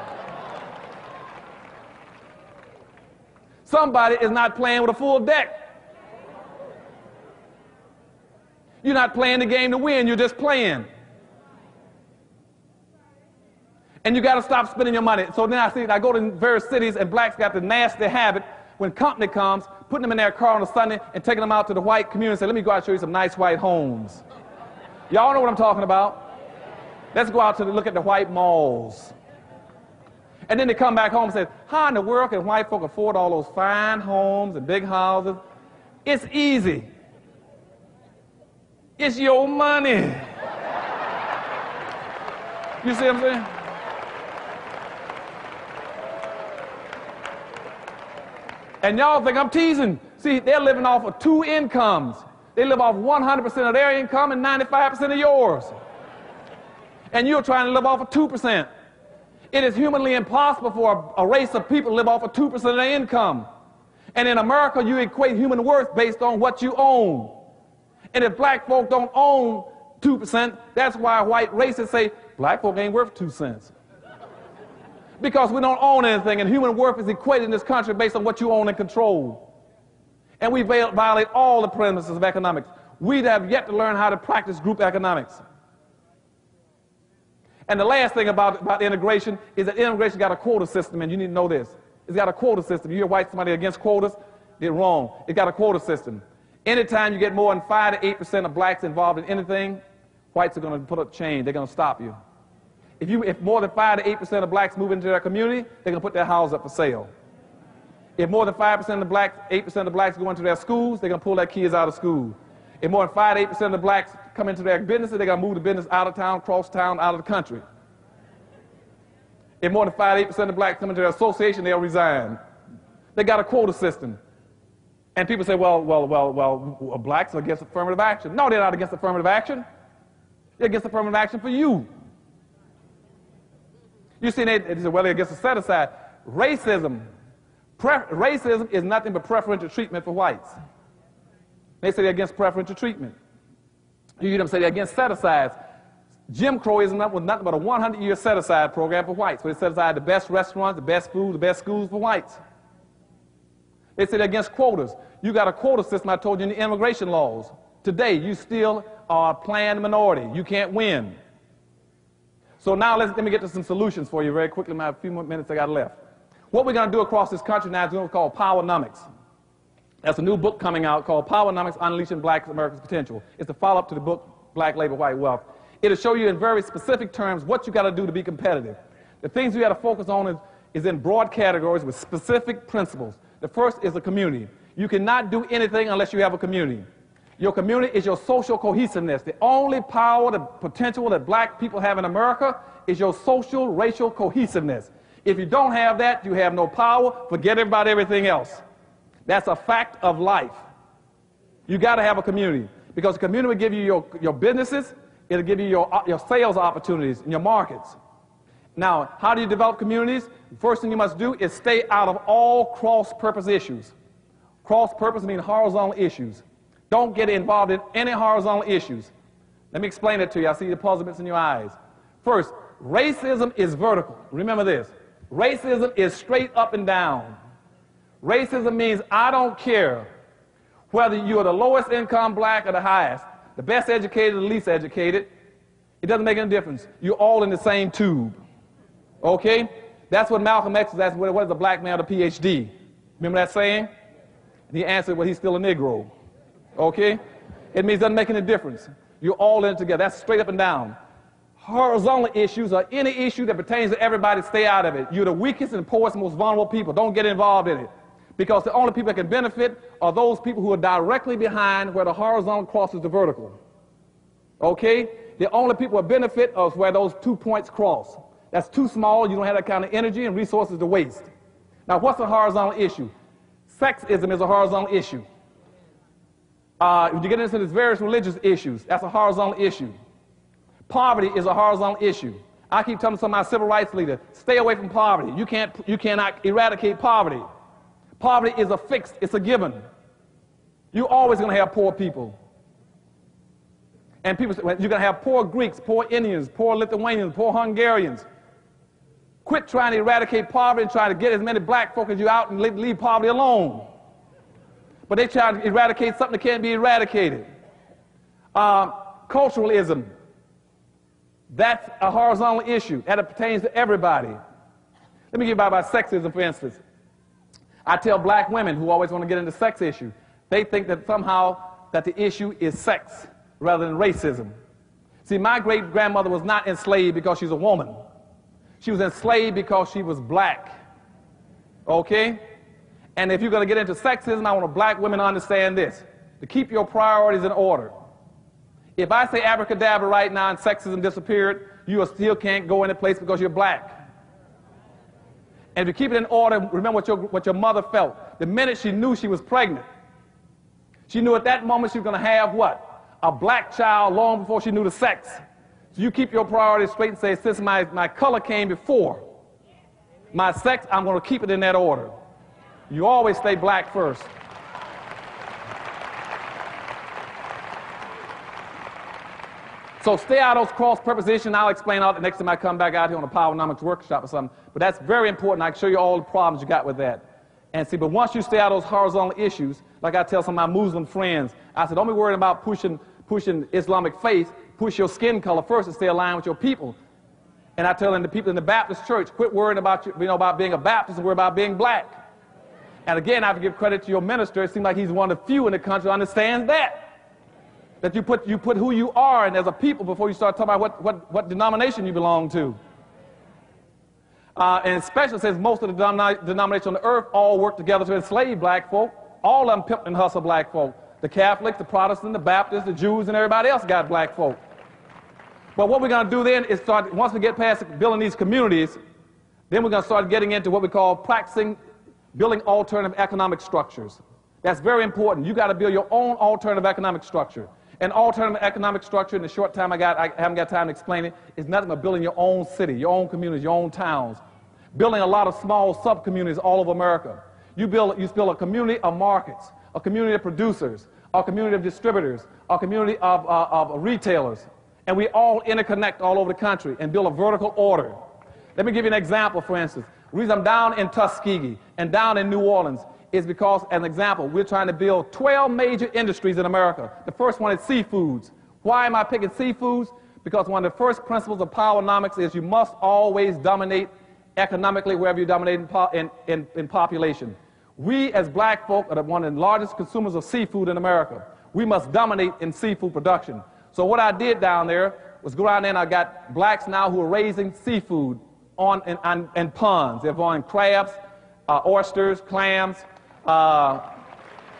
Somebody is not playing with a full deck. You're not playing the game to win, you're just playing. And you got to stop spending your money. So then I go to various cities, and blacks got the nasty habit, when company comes, putting them in their car on a Sunday and taking them out to the white community and say, let me go out and show you some nice white homes. Y'all know what I'm talking about? Let's go out to look at the white malls. And then they come back home and say, how in the world can white folk afford all those fine homes and big houses? It's easy. It's your money. You see what I'm saying? And y'all think I'm teasing. See, they're living off of 2 incomes. They live off 100% of their income and 95% of yours. And you're trying to live off of 2%. It is humanly impossible for a race of people to live off of 2% of their income. And in America, you equate human worth based on what you own. And if black folk don't own 2%, that's why white racists say, black folk ain't worth 2 cents. Because we don't own anything, and human worth is equated in this country based on what you own and control. And we violate all the premises of economics. We have yet to learn how to practice group economics. And the last thing about integration is that integration got a quota system, and you need to know this. It's got a quota system. You hear white somebody against quotas? They're wrong. It's got a quota system. Anytime you get more than 5 to 8% of blacks involved in anything, whites are going to put up chain. They're going to stop you. If more than 5 to 8% of blacks move into their community, they're going to put their house up for sale. If more than 5% of the blacks, 8% of the blacks go into their schools, they're going to pull their kids out of school. If more than 5 to 8% of the blacks come into their businesses, they're going to move the business out of town, cross town, out of the country. If more than 5 to 8% of the blacks come into their association, they'll resign. They got a quota system. And people say, well, blacks are against affirmative action. No, they're not against affirmative action. They're against affirmative action for you. You see, they say, well, they're against the set-aside. Racism is nothing but preferential treatment for whites. They say they're against preferential treatment. You hear them say they're against set-asides. Jim Crowism was nothing but a 100-year set-aside program for whites, where they set aside the best restaurants, the best food, the best schools for whites. They say they're against quotas. You got a quota system, I told you, in the immigration laws. Today, you still are a planned minority. You can't win. So now let me get to some solutions for you very quickly in my few more minutes I got left. What we're going to do across this country now is what's called Powernomics. That's a new book coming out called Powernomics, Unleashing Black America's Potential. It's a follow-up to the book Black Labor, White Wealth. It'll show you in very specific terms what you got to do to be competitive. The things you got to focus on is in broad categories with specific principles. The first is the community. You cannot do anything unless you have a community. Your community is your social cohesiveness. The only power, the potential that black people have in America is your social, racial cohesiveness. If you don't have that, you have no power. Forget about everything else. That's a fact of life. You got to have a community, because the community will give you your businesses. It'll give you your sales opportunities in your markets. Now, how do you develop communities? The first thing you must do is stay out of all cross-purpose issues. Cross-purpose means horizontal issues. Don't get involved in any horizontal issues. Let me explain it to you. I see the puzzlements in your eyes. First, racism is vertical. Remember this. Racism is straight up and down. Racism means I don't care whether you're the lowest income black or the highest, the best educated or the least educated. It doesn't make any difference. You're all in the same tube. Okay? That's what Malcolm X was asking, what is a black man with a PhD? Remember that saying? And he answered, well, he's still a Negro. Okay? It means it doesn't make any difference. You're all in it together. That's straight up and down. Horizontal issues are any issue that pertains to everybody, stay out of it. You're the weakest and poorest and most vulnerable people. Don't get involved in it. Because the only people that can benefit are those people who are directly behind where the horizontal crosses the vertical. Okay? The only people that benefit are where those 2 points cross. That's too small. You don't have that kind of energy and resources to waste. Now, what's a horizontal issue? Sexism is a horizontal issue. If you get into these various religious issues, that's a horizontal issue. Poverty is a horizontal issue. I keep telling some of my civil rights leaders, stay away from poverty. You cannot eradicate poverty. Poverty is a fixed, it's a given. You're always going to have poor people. And people say, well, you're going to have poor Greeks, poor Indians, poor Lithuanians, poor Hungarians. Quit trying to eradicate poverty and try to get as many black folk as you out and leave poverty alone. But they try to eradicate something that can't be eradicated. Culturalism. That's a horizontal issue, and it pertains to everybody. Let me give you about sexism, for instance. I tell black women who always want to get into sex issue, they think that somehow that the issue is sex rather than racism. See, my great-grandmother was not enslaved because she's a woman. She was enslaved because she was black. Okay? And if you're going to get into sexism, I want black women to understand this, to keep your priorities in order. If I say abracadabra right now and sexism disappeared, you still can't go in a place because you're black. And if you keep it in order, remember what your mother felt. The minute she knew she was pregnant, she knew at that moment she was going to have what? A black child long before she knew the sex. So you keep your priorities straight and say, since my color came before my sex, I'm going to keep it in that order. You always stay black first. So stay out of those cross prepositions. I'll explain out the next time I come back out here on a Powernomics workshop or something. But that's very important. I can show you all the problems you got with that. And see, but once you stay out of those horizontal issues, like I tell some of my Muslim friends, I said, don't be worried about pushing Islamic faith. Push your skin color first and stay aligned with your people. And I tell them, the people in the Baptist church, quit worrying about about being a Baptist and worry about being black. And again, I have to give credit to your minister. It seems like he's one of the few in the country who understands that. That you put who you are and as a people before you start talking about what denomination you belong to. And especially since most of the denominations on the earth all work together to enslave black folk. All of them pimp and hustle black folk. The Catholics, the Protestants, the Baptists, the Jews, and everybody else got black folk. But what we're going to do then is start, once we get past building these communities, then we're going to start getting into what we call building alternative economic structures. That's very important. You got to build your own alternative economic structure. An alternative economic structure, in the short time I haven't got time to explain it, is nothing but building your own city, your own communities, your own towns. Building a lot of small sub-communities all over America. You build a community of markets, a community of producers, a community of distributors, a community of retailers. And we all interconnect all over the country and build a vertical order. Let me give you an example, for instance. The reason I'm down in Tuskegee and down in New Orleans is because, as an example, we're trying to build 12 major industries in America. The first one is seafoods. Why am I picking seafoods? Because one of the first principles of Powernomics is you must always dominate economically wherever you dominate in population. We, as black folk, are one of the largest consumers of seafood in America. We must dominate in seafood production. So what I did down there was go down there and I got blacks now who are raising seafood in ponds. They're growing crabs, oysters, clams,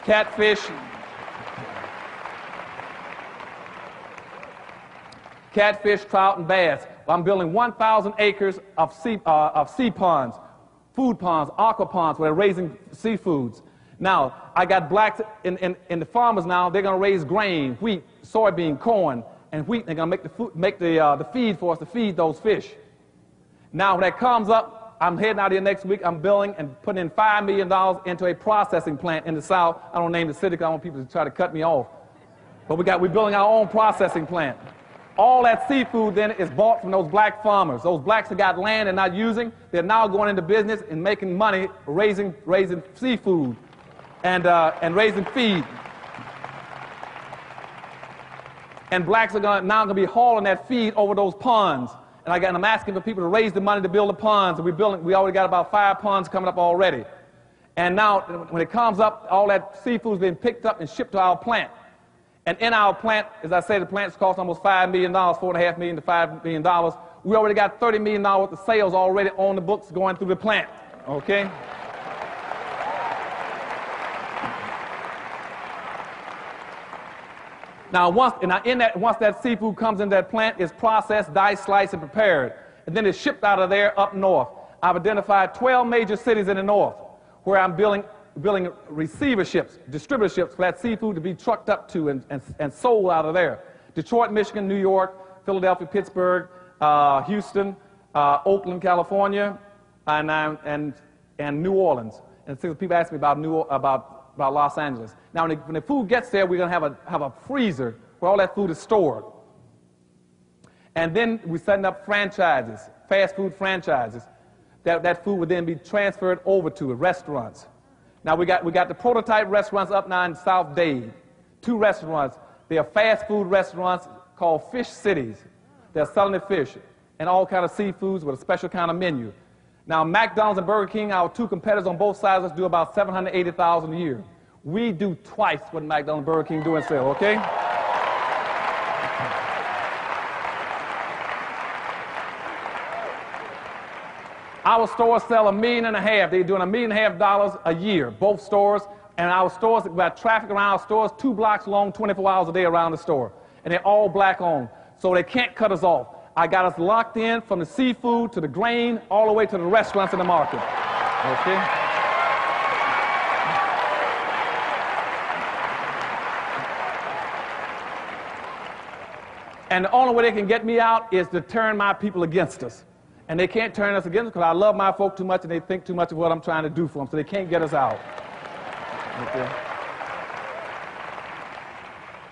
catfish, trout, and bass. I'm building 1,000 acres of sea ponds, food ponds, aqua ponds, where they're raising seafoods. Now, I got blacks in the farmers now. They're going to raise grain, wheat, soybean, corn, and wheat. They're going to make the feed for us to feed those fish. Now, when that comes up, I'm heading out here next week. I'm building and putting in $5 million into a processing plant in the South. I don't name the city because I don't want people to try to cut me off. But we're building our own processing plant. All that seafood then is bought from those black farmers. Those blacks that got land and not using, they're now going into business and making money raising seafood and raising feed. And blacks are now going to be hauling that feed over those ponds. And I'm asking for people to raise the money to build the ponds. And we already got about 5 ponds coming up already. And now, when it comes up, all that seafood is being picked up and shipped to our plant. And in our plant, as I said, the plant's cost almost $5 million, $4.5 million to $5 million. We already got $30 million worth of sales already on the books going through the plant. Okay? Now, once that seafood comes into that plant, it's processed, diced, sliced, and prepared. And then it's shipped out of there up north. I've identified 12 major cities in the north where I'm building receiverships, distributorships for that seafood to be trucked up to and sold out of there. Detroit, Michigan, New York, Philadelphia, Pittsburgh, Houston, Oakland, California, and New Orleans. And so people ask me about Los Angeles. Now, when the food gets there, we're going to have a freezer where all that food is stored. And then we're setting up franchises, fast food franchises, that food would then be transferred over to restaurants. Now, we got the prototype restaurants up now in South Dade. 2 restaurants. They are fast food restaurants called Fish Cities. They're selling the fish and all kind of seafoods with a special kind of menu. Now, McDonald's and Burger King, our 2 competitors on both sides, let's do about $780,000 a year. We do twice what McDonald's and Burger King do and sell, okay? Our stores sell $1.5 million. They're doing $1.5 million a year, both stores. And our stores, we got traffic around our stores 2 blocks long, 24 hours a day around the store. And they're all black owned. So they can't cut us off. I got us locked in from the seafood to the grain, all the way to the restaurants in the market. Okay? And the only way they can get me out is to turn my people against us. And they can't turn us against us because I love my folk too much and they think too much of what I'm trying to do for them, so they can't get us out. Okay.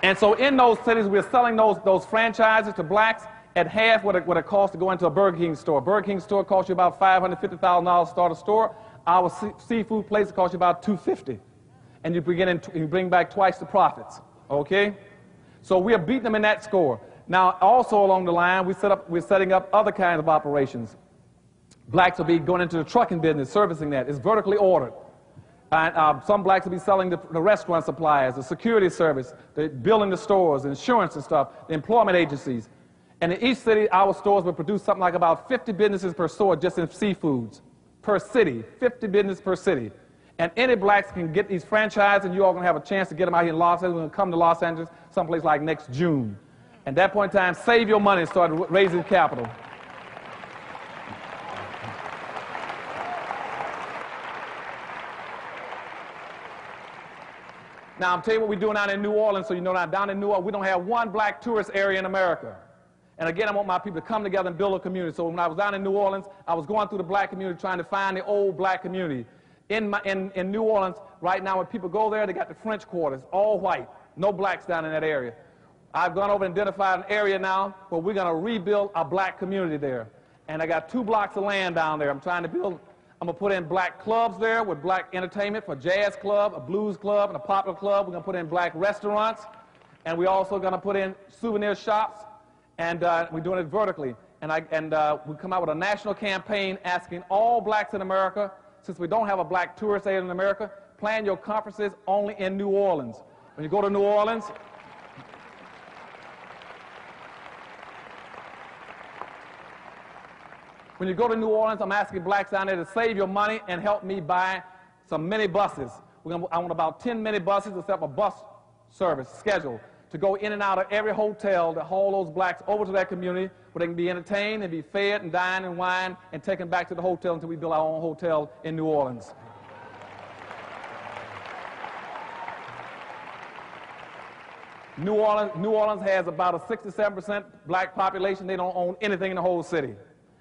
And so in those cities, we're selling those franchises to blacks at half what it costs to go into a Burger King store. Burger King store costs you about $550,000 to start a store. Our seafood place costs you about $250,000. And you bring back twice the profits. Okay? So we are beating them in that score. Now, also along the line, we're setting up other kinds of operations. Blacks will be going into the trucking business, servicing that. It's vertically ordered. And some blacks will be selling the restaurant suppliers, the security service, the building the stores, the insurance and stuff, the employment agencies. And in each city, our stores will produce something like about 50 businesses per store just in seafoods. Per city, 50 businesses per city. And any blacks can get these franchises, and you all going to have a chance to get them out here in Los Angeles. We're going to come to Los Angeles someplace like next June. At that point in time, save your money and start raising capital. Now, I'm telling you what we're doing down in New Orleans, so you know that down in New Orleans, we don't have one black tourist area in America. And again, I want my people to come together and build a community. So when I was down in New Orleans, I was going through the black community trying to find the old black community. In New Orleans, right now, when people go there, they got the French quarters, all white, no blacks down in that area. I've gone over and identified an area now where we're going to rebuild a black community there. And I got 2 blocks of land down there. I'm going to put in black clubs there with black entertainment for a jazz club, a blues club, and a popular club. We're going to put in black restaurants. And we're also going to put in souvenir shops. And we're doing it vertically. And we come out with a national campaign asking all blacks in America, since we don't have a black tourist area in America, plan your conferences only in New Orleans. When you go to New Orleans, I'm asking blacks down there to save your money and help me buy some mini buses. I want about 10 mini buses to set up a bus service schedule to go in and out of every hotel to haul those blacks over to that community where they can be entertained and be fed and dined and wined and taken back to the hotel until we build our own hotel in New Orleans. New Orleans has about a 67% black population. They don't own anything in the whole city.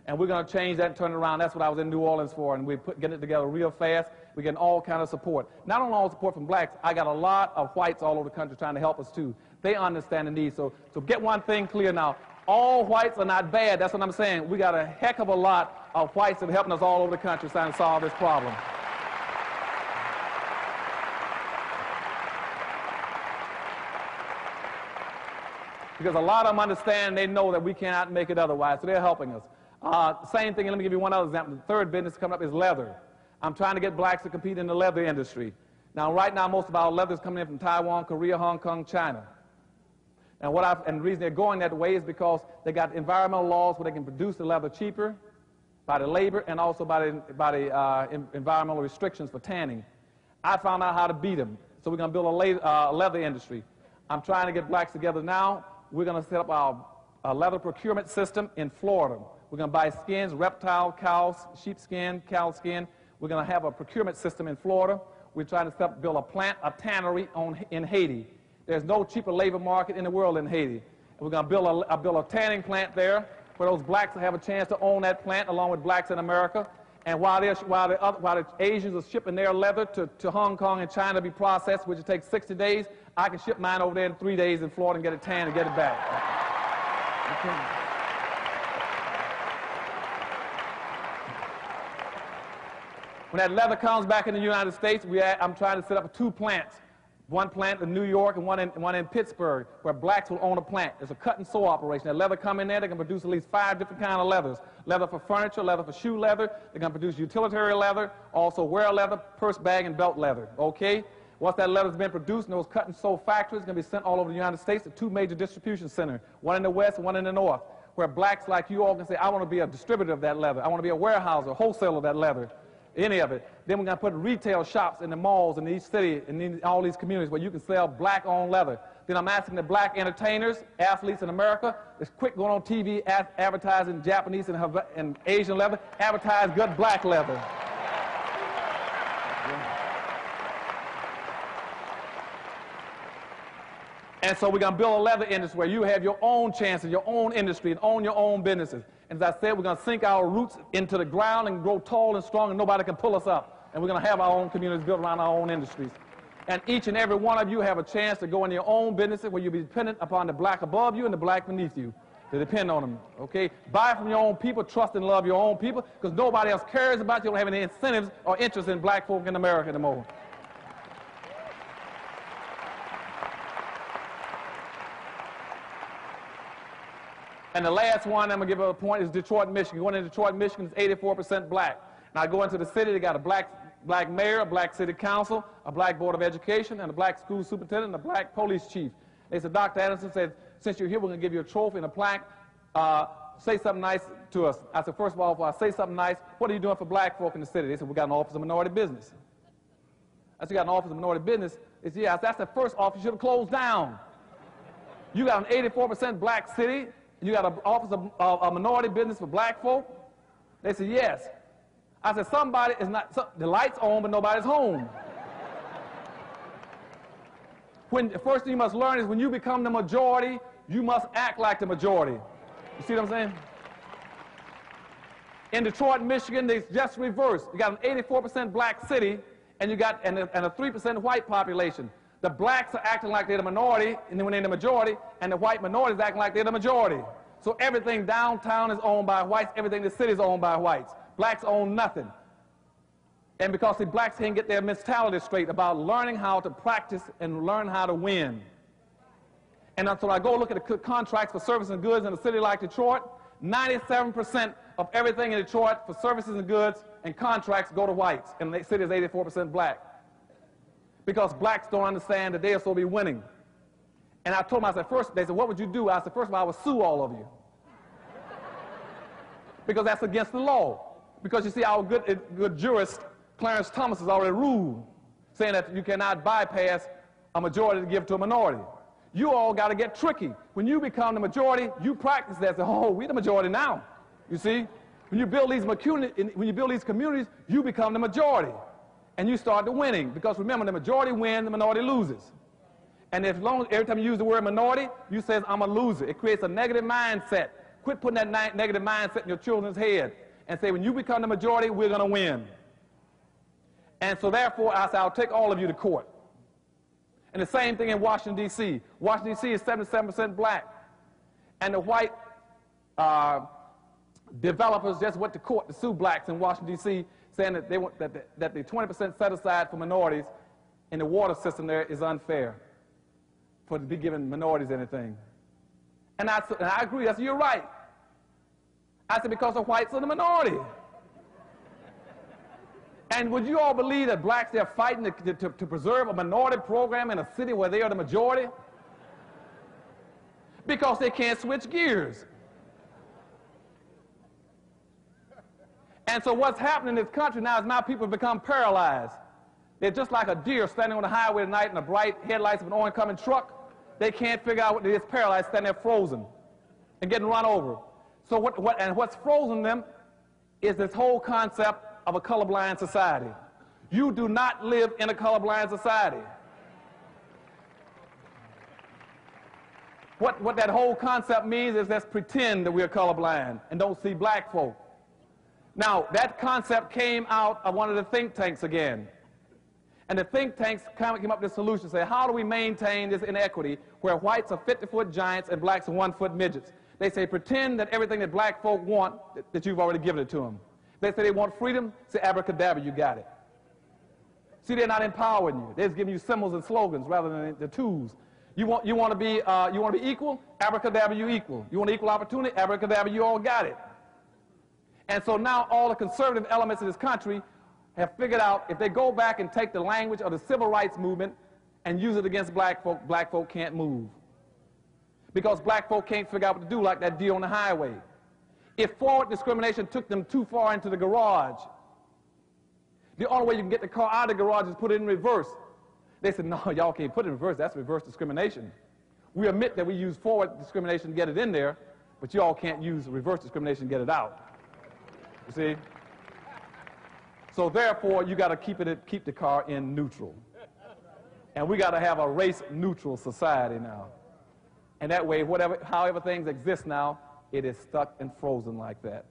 And we're going to change that and turn it around. That's what I was in New Orleans for, and we're getting it together real fast. We're getting all kinds of support. Not only all support from blacks, I got a lot of whites all over the country trying to help us too. They understand the need. So get one thing clear now. All whites are not bad. That's what I'm saying. We got a heck of a lot of whites that are helping us all over the country trying to solve this problem. Because a lot of them understand, they know that we cannot make it otherwise, so they're helping us. Same thing, and let me give you one other example. The third business coming up is leather. I'm trying to get blacks to compete in the leather industry. Now, right now, most of our leather is coming in from Taiwan, Korea, Hong Kong, China. And the reason they're going that way is because they got environmental laws where they can produce the leather cheaper by the labor and also by the environmental restrictions for tanning. I found out how to beat them, so we're going to build a leather industry. I'm trying to get blacks together now. We're going to set up our leather procurement system in Florida. We're going to buy skins, reptile, cows, sheepskin, cow skin. We're going to have a procurement system in Florida. We're trying to build a tannery in Haiti. There's no cheaper labor market in the world than Haiti. And we're going to build a tanning plant there where those blacks will have a chance to own that plant along with blacks in America. And while the Asians are shipping their leather to Hong Kong and China to be processed, which will take 60 days, I can ship mine over there in 3 days in Florida and get it tanned and get it back. Okay. When that leather comes back in the United States, I'm trying to set up 2 plants. One plant in New York and one in Pittsburgh, where blacks will own a plant. It's a cut and sew operation. That leather come in there, they can produce at least 5 different kinds of leathers. Leather for furniture, leather for shoe leather. They're going to produce utilitarian leather, also wear leather, purse bag, and belt leather. Okay? Once that leather's been produced in those cut and sew factories, it's going to be sent all over the United States to 2 major distribution centers, one in the west and one in the north. where blacks like you all can say, I want to be a distributor of that leather. I want to be a warehouser, a wholesaler of that leather, any of it. Then we're going to put retail shops in the malls in each city and in all these communities where you can sell black-owned leather. Then I'm asking the black entertainers, athletes in America, it's quick going on TV, advertising Japanese and Asian leather, advertise good black leather. And so we're going to build a leather industry where you have your own chances, your own industry, and own your own businesses. And as I said, we're going to sink our roots into the ground and grow tall and strong, and nobody can pull us up. And we're going to have our own communities built around our own industries. And each and every one of you have a chance to go into your own businesses where you'll be dependent upon the black above you and the black beneath you. To depend on them, okay? Buy from your own people, trust and love your own people, because nobody else cares about you. You don't have any incentives or interest in black folk in America anymore. And the last one I'm going to give a point is Detroit, Michigan. Going into Detroit, Michigan is 84% black. Now I go into the city, they got a black mayor, a black city council, a black board of education, and a black school superintendent, and a black police chief. They said, Dr. Anderson said, since you're here, we're going to give you a trophy and a plaque. Say something nice to us. I said, first of all, if I say something nice, what are you doing for black folk in the city? They said, we got an office of minority business. I said, you got an office of minority business? They said, yeah. I said, that's the first office you should have closed down. You got an 84% black city, and you got an office of minority business for black folk? They said, yes. I said, somebody is not, the light's on, but nobody's home. The first thing you must learn is when you become the majority, you must act like the majority. You see what I'm saying? In Detroit, Michigan, it's just reversed. You got an 84% black city, and you got and a 3% white population. The blacks are acting like they're the minority, and then when they're the majority, and the white minority is acting like they're the majority. So everything downtown is owned by whites, everything in the city is owned by whites. Blacks own nothing. And because the blacks can't get their mentality straight about learning how to practice and learn how to win. And so I go look at the contracts for services and goods in a city like Detroit, 97% of everything in Detroit for services and goods and contracts go to whites, and the city is 84% black. Because blacks don't understand that they'll still be winning. And I told them, I said, first, they said, what would you do? I said, first of all, I would sue all of you. Because that's against the law. Because you see, our good jurist, Clarence Thomas, has already ruled, saying that you cannot bypass a majority to give to a minority. You all got to get tricky. When you become the majority, you practice that. Say, oh, we're the majority now. You see? When you build these communities, you become the majority. And you start to winning. Because remember, the majority wins, the minority loses. And as long as every time you use the word minority, you say, I'm a loser. It creates a negative mindset. Quit putting that negative mindset in your children's head. And say, when you become the majority, we're going to win. And so therefore, I say, I'll take all of you to court. And the same thing in Washington, D.C. Washington, D.C. is 77% black. And the white developers just went to court to sue blacks in Washington, D.C., saying that they want that the 20% set aside for minorities in the water system there is unfair for to be giving minorities anything. And I agree. I said, you're right. I said, because the whites are the minority. And would you all believe that blacks, they're fighting to preserve a minority program in a city where they are the majority? Because they can't switch gears. And so what's happening in this country now is now people have become paralyzed. They're just like a deer standing on the highway at night in the bright headlights of an oncoming truck. They can't figure out what it is, paralyzed, standing there frozen and getting run over. So what's frozen them is this whole concept of a colorblind society. You do not live in a colorblind society. What that whole concept means is let's pretend that we're colorblind and don't see black folk. Now, that concept came out of one of the think tanks again. And the think tanks came up with a solution, say, how do we maintain this inequity where whites are 50-foot giants and blacks are 1-foot midgets? They say, pretend that everything that black folk want, that you've already given it to them. They say they want freedom, say abracadabra, you got it. See, they're not empowering you. They're just giving you symbols and slogans rather than the tools. You want to be equal? Abracadabra, you equal. You want equal opportunity? Abracadabra, you all got it. And so now all the conservative elements of this country have figured out if they go back and take the language of the civil rights movement and use it against black folk can't move. because black folk can't figure out what to do, like that deer on the highway. If forward discrimination took them too far into the garage, the only way you can get the car out of the garage is put it in reverse. They said, no, y'all can't put it in reverse. That's reverse discrimination. We admit that we use forward discrimination to get it in there, but y'all can't use reverse discrimination to get it out. You see? So therefore, you got to keep the car in neutral. And we got to have a race-neutral society now. And that way, however things exist now, it is stuck and frozen like that.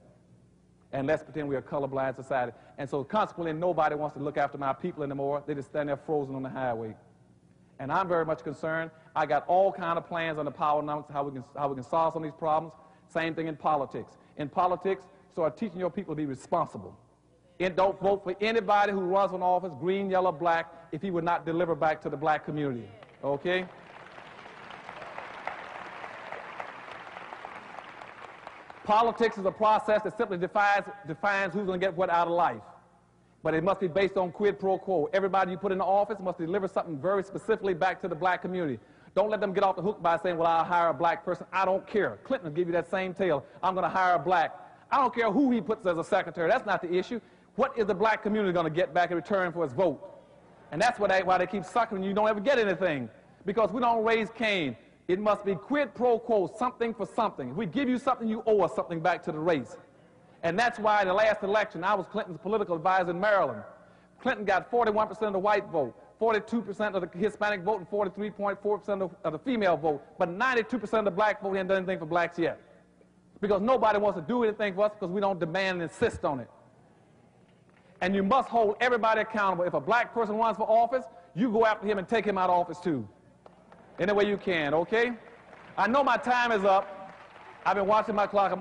And let's pretend we're a colorblind society. And so consequently, nobody wants to look after my people anymore. They just stand there frozen on the highway. And I'm very much concerned. I got all kinds of plans on the Powernomics, how we can solve some of these problems. Same thing in politics. In politics, start teaching your people to be responsible. And don't vote for anybody who runs for office, green, yellow, black, if he would not deliver back to the black community. Okay? Politics is a process that simply defines who's going to get what out of life. But it must be based on quid pro quo. Everybody you put in the office must deliver something very specifically back to the black community. Don't let them get off the hook by saying, well, I'll hire a black person. I don't care. Clinton will give you that same tale. I'm going to hire a black. I don't care who he puts as a secretary. That's not the issue. What is the black community going to get back in return for its vote? And that's why they keep sucking you don't ever get anything. Because we don't raise Cain. It must be quid pro quo, something for something. If we give you something, you owe us something back to the race. And that's why in the last election, I was Clinton's political advisor in Maryland. Clinton got 41% of the white vote, 42% of the Hispanic vote, and 43.4% of the female vote. But 92% of the black vote hasn't done anything for blacks yet. Because nobody wants to do anything for us because we don't demand and insist on it. And you must hold everybody accountable. If a black person runs for office, you go after him and take him out of office too. Any way you can, okay? I know my time is up. I've been watching my clock.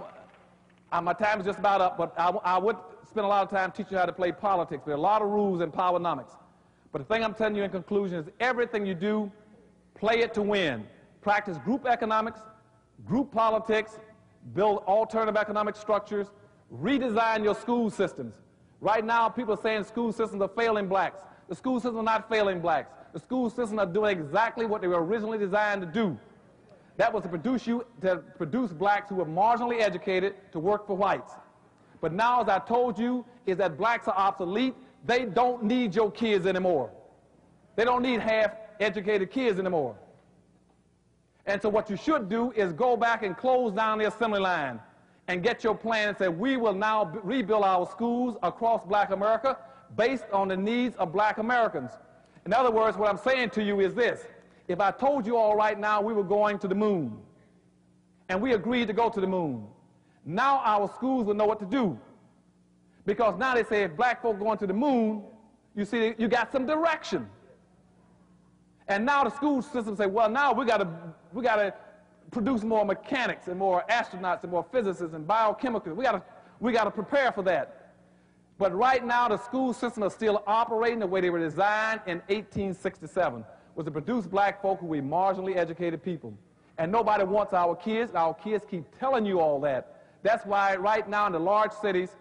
My time is just about up, but I would spend a lot of time teaching you how to play politics. There are a lot of rules in Powernomics. But the thing I'm telling you in conclusion is everything you do, play it to win. Practice group economics, group politics, build alternative economic structures, redesign your school systems. Right now, people are saying school systems are failing blacks. The school systems are not failing blacks. The school systems are doing exactly what they were originally designed to do. That was to produce blacks who were marginally educated to work for whites. But now, as I told you, is that blacks are obsolete. They don't need your kids anymore. They don't need half-educated kids anymore. And so what you should do is go back and close down the assembly line and get your plan and say, we will now rebuild our schools across black America based on the needs of black Americans. In other words, what I'm saying to you is this. If I told you all right now we were going to the moon, and we agreed to go to the moon, now our schools will know what to do. Because now they say if black folk going to the moon, you see, you got some direction. And now the school system say, well, now we got to produce more mechanics and more astronauts and more physicists and biochemicals. We got to prepare for that. But right now the school system is still operating the way they were designed in 1867, was to produce black folk who were marginally educated people. And nobody wants our kids. Our kids keep telling you all that. That's why right now in the large cities,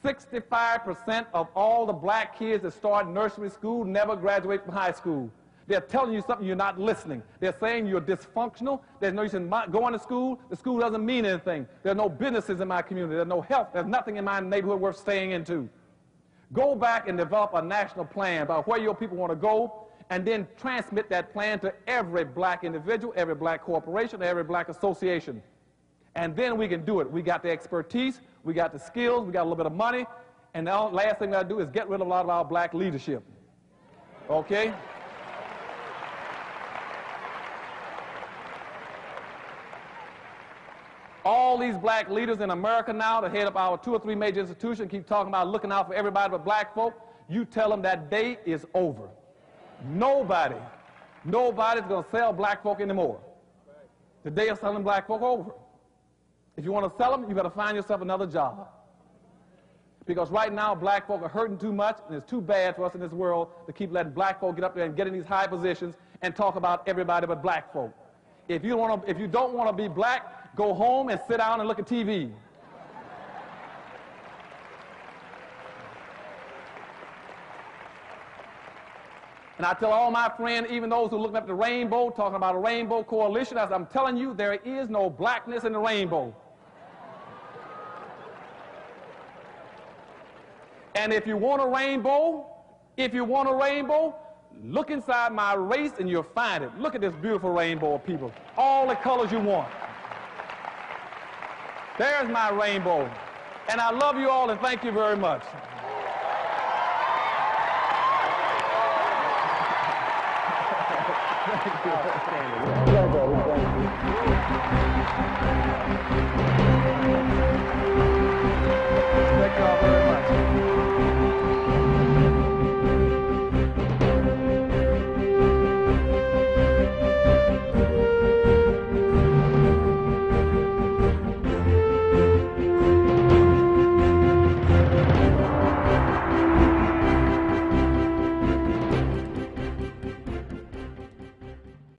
65% of all the black kids that start nursery school never graduate from high school. They're telling you something, you're not listening. They're saying you're dysfunctional. There's no use in going to school. The school doesn't mean anything. There are no businesses in my community. There's no health. There's nothing in my neighborhood worth staying into. Go back and develop a national plan about where your people want to go, and then transmit that plan to every black individual, every black corporation, every black association. And then we can do it. We got the expertise, we got the skills, we got a little bit of money, and the last thing we got to do is get rid of a lot of our black leadership. Okay? All these black leaders in America now that head up our 2 or 3 major institutions keep talking about looking out for everybody but black folk. You tell them that day is over. Nobody's going to sell black folk anymore. The day of selling black folk over. If you want to sell them, you better find yourself another job. Because right now black folk are hurting too much, and it's too bad for us in this world to keep letting black folk get up there and get in these high positions and talk about everybody but black folk. If you don't want to be black, go home and sit down and look at TV. And I tell all my friends, even those who are looking at the rainbow, talking about a rainbow coalition, as I'm telling you, there is no blackness in the rainbow. And if you want a rainbow, look inside my race and you'll find it. Look at this beautiful rainbow of people. All the colors you want. There's my rainbow. And I love you all and thank you very much. Thank you.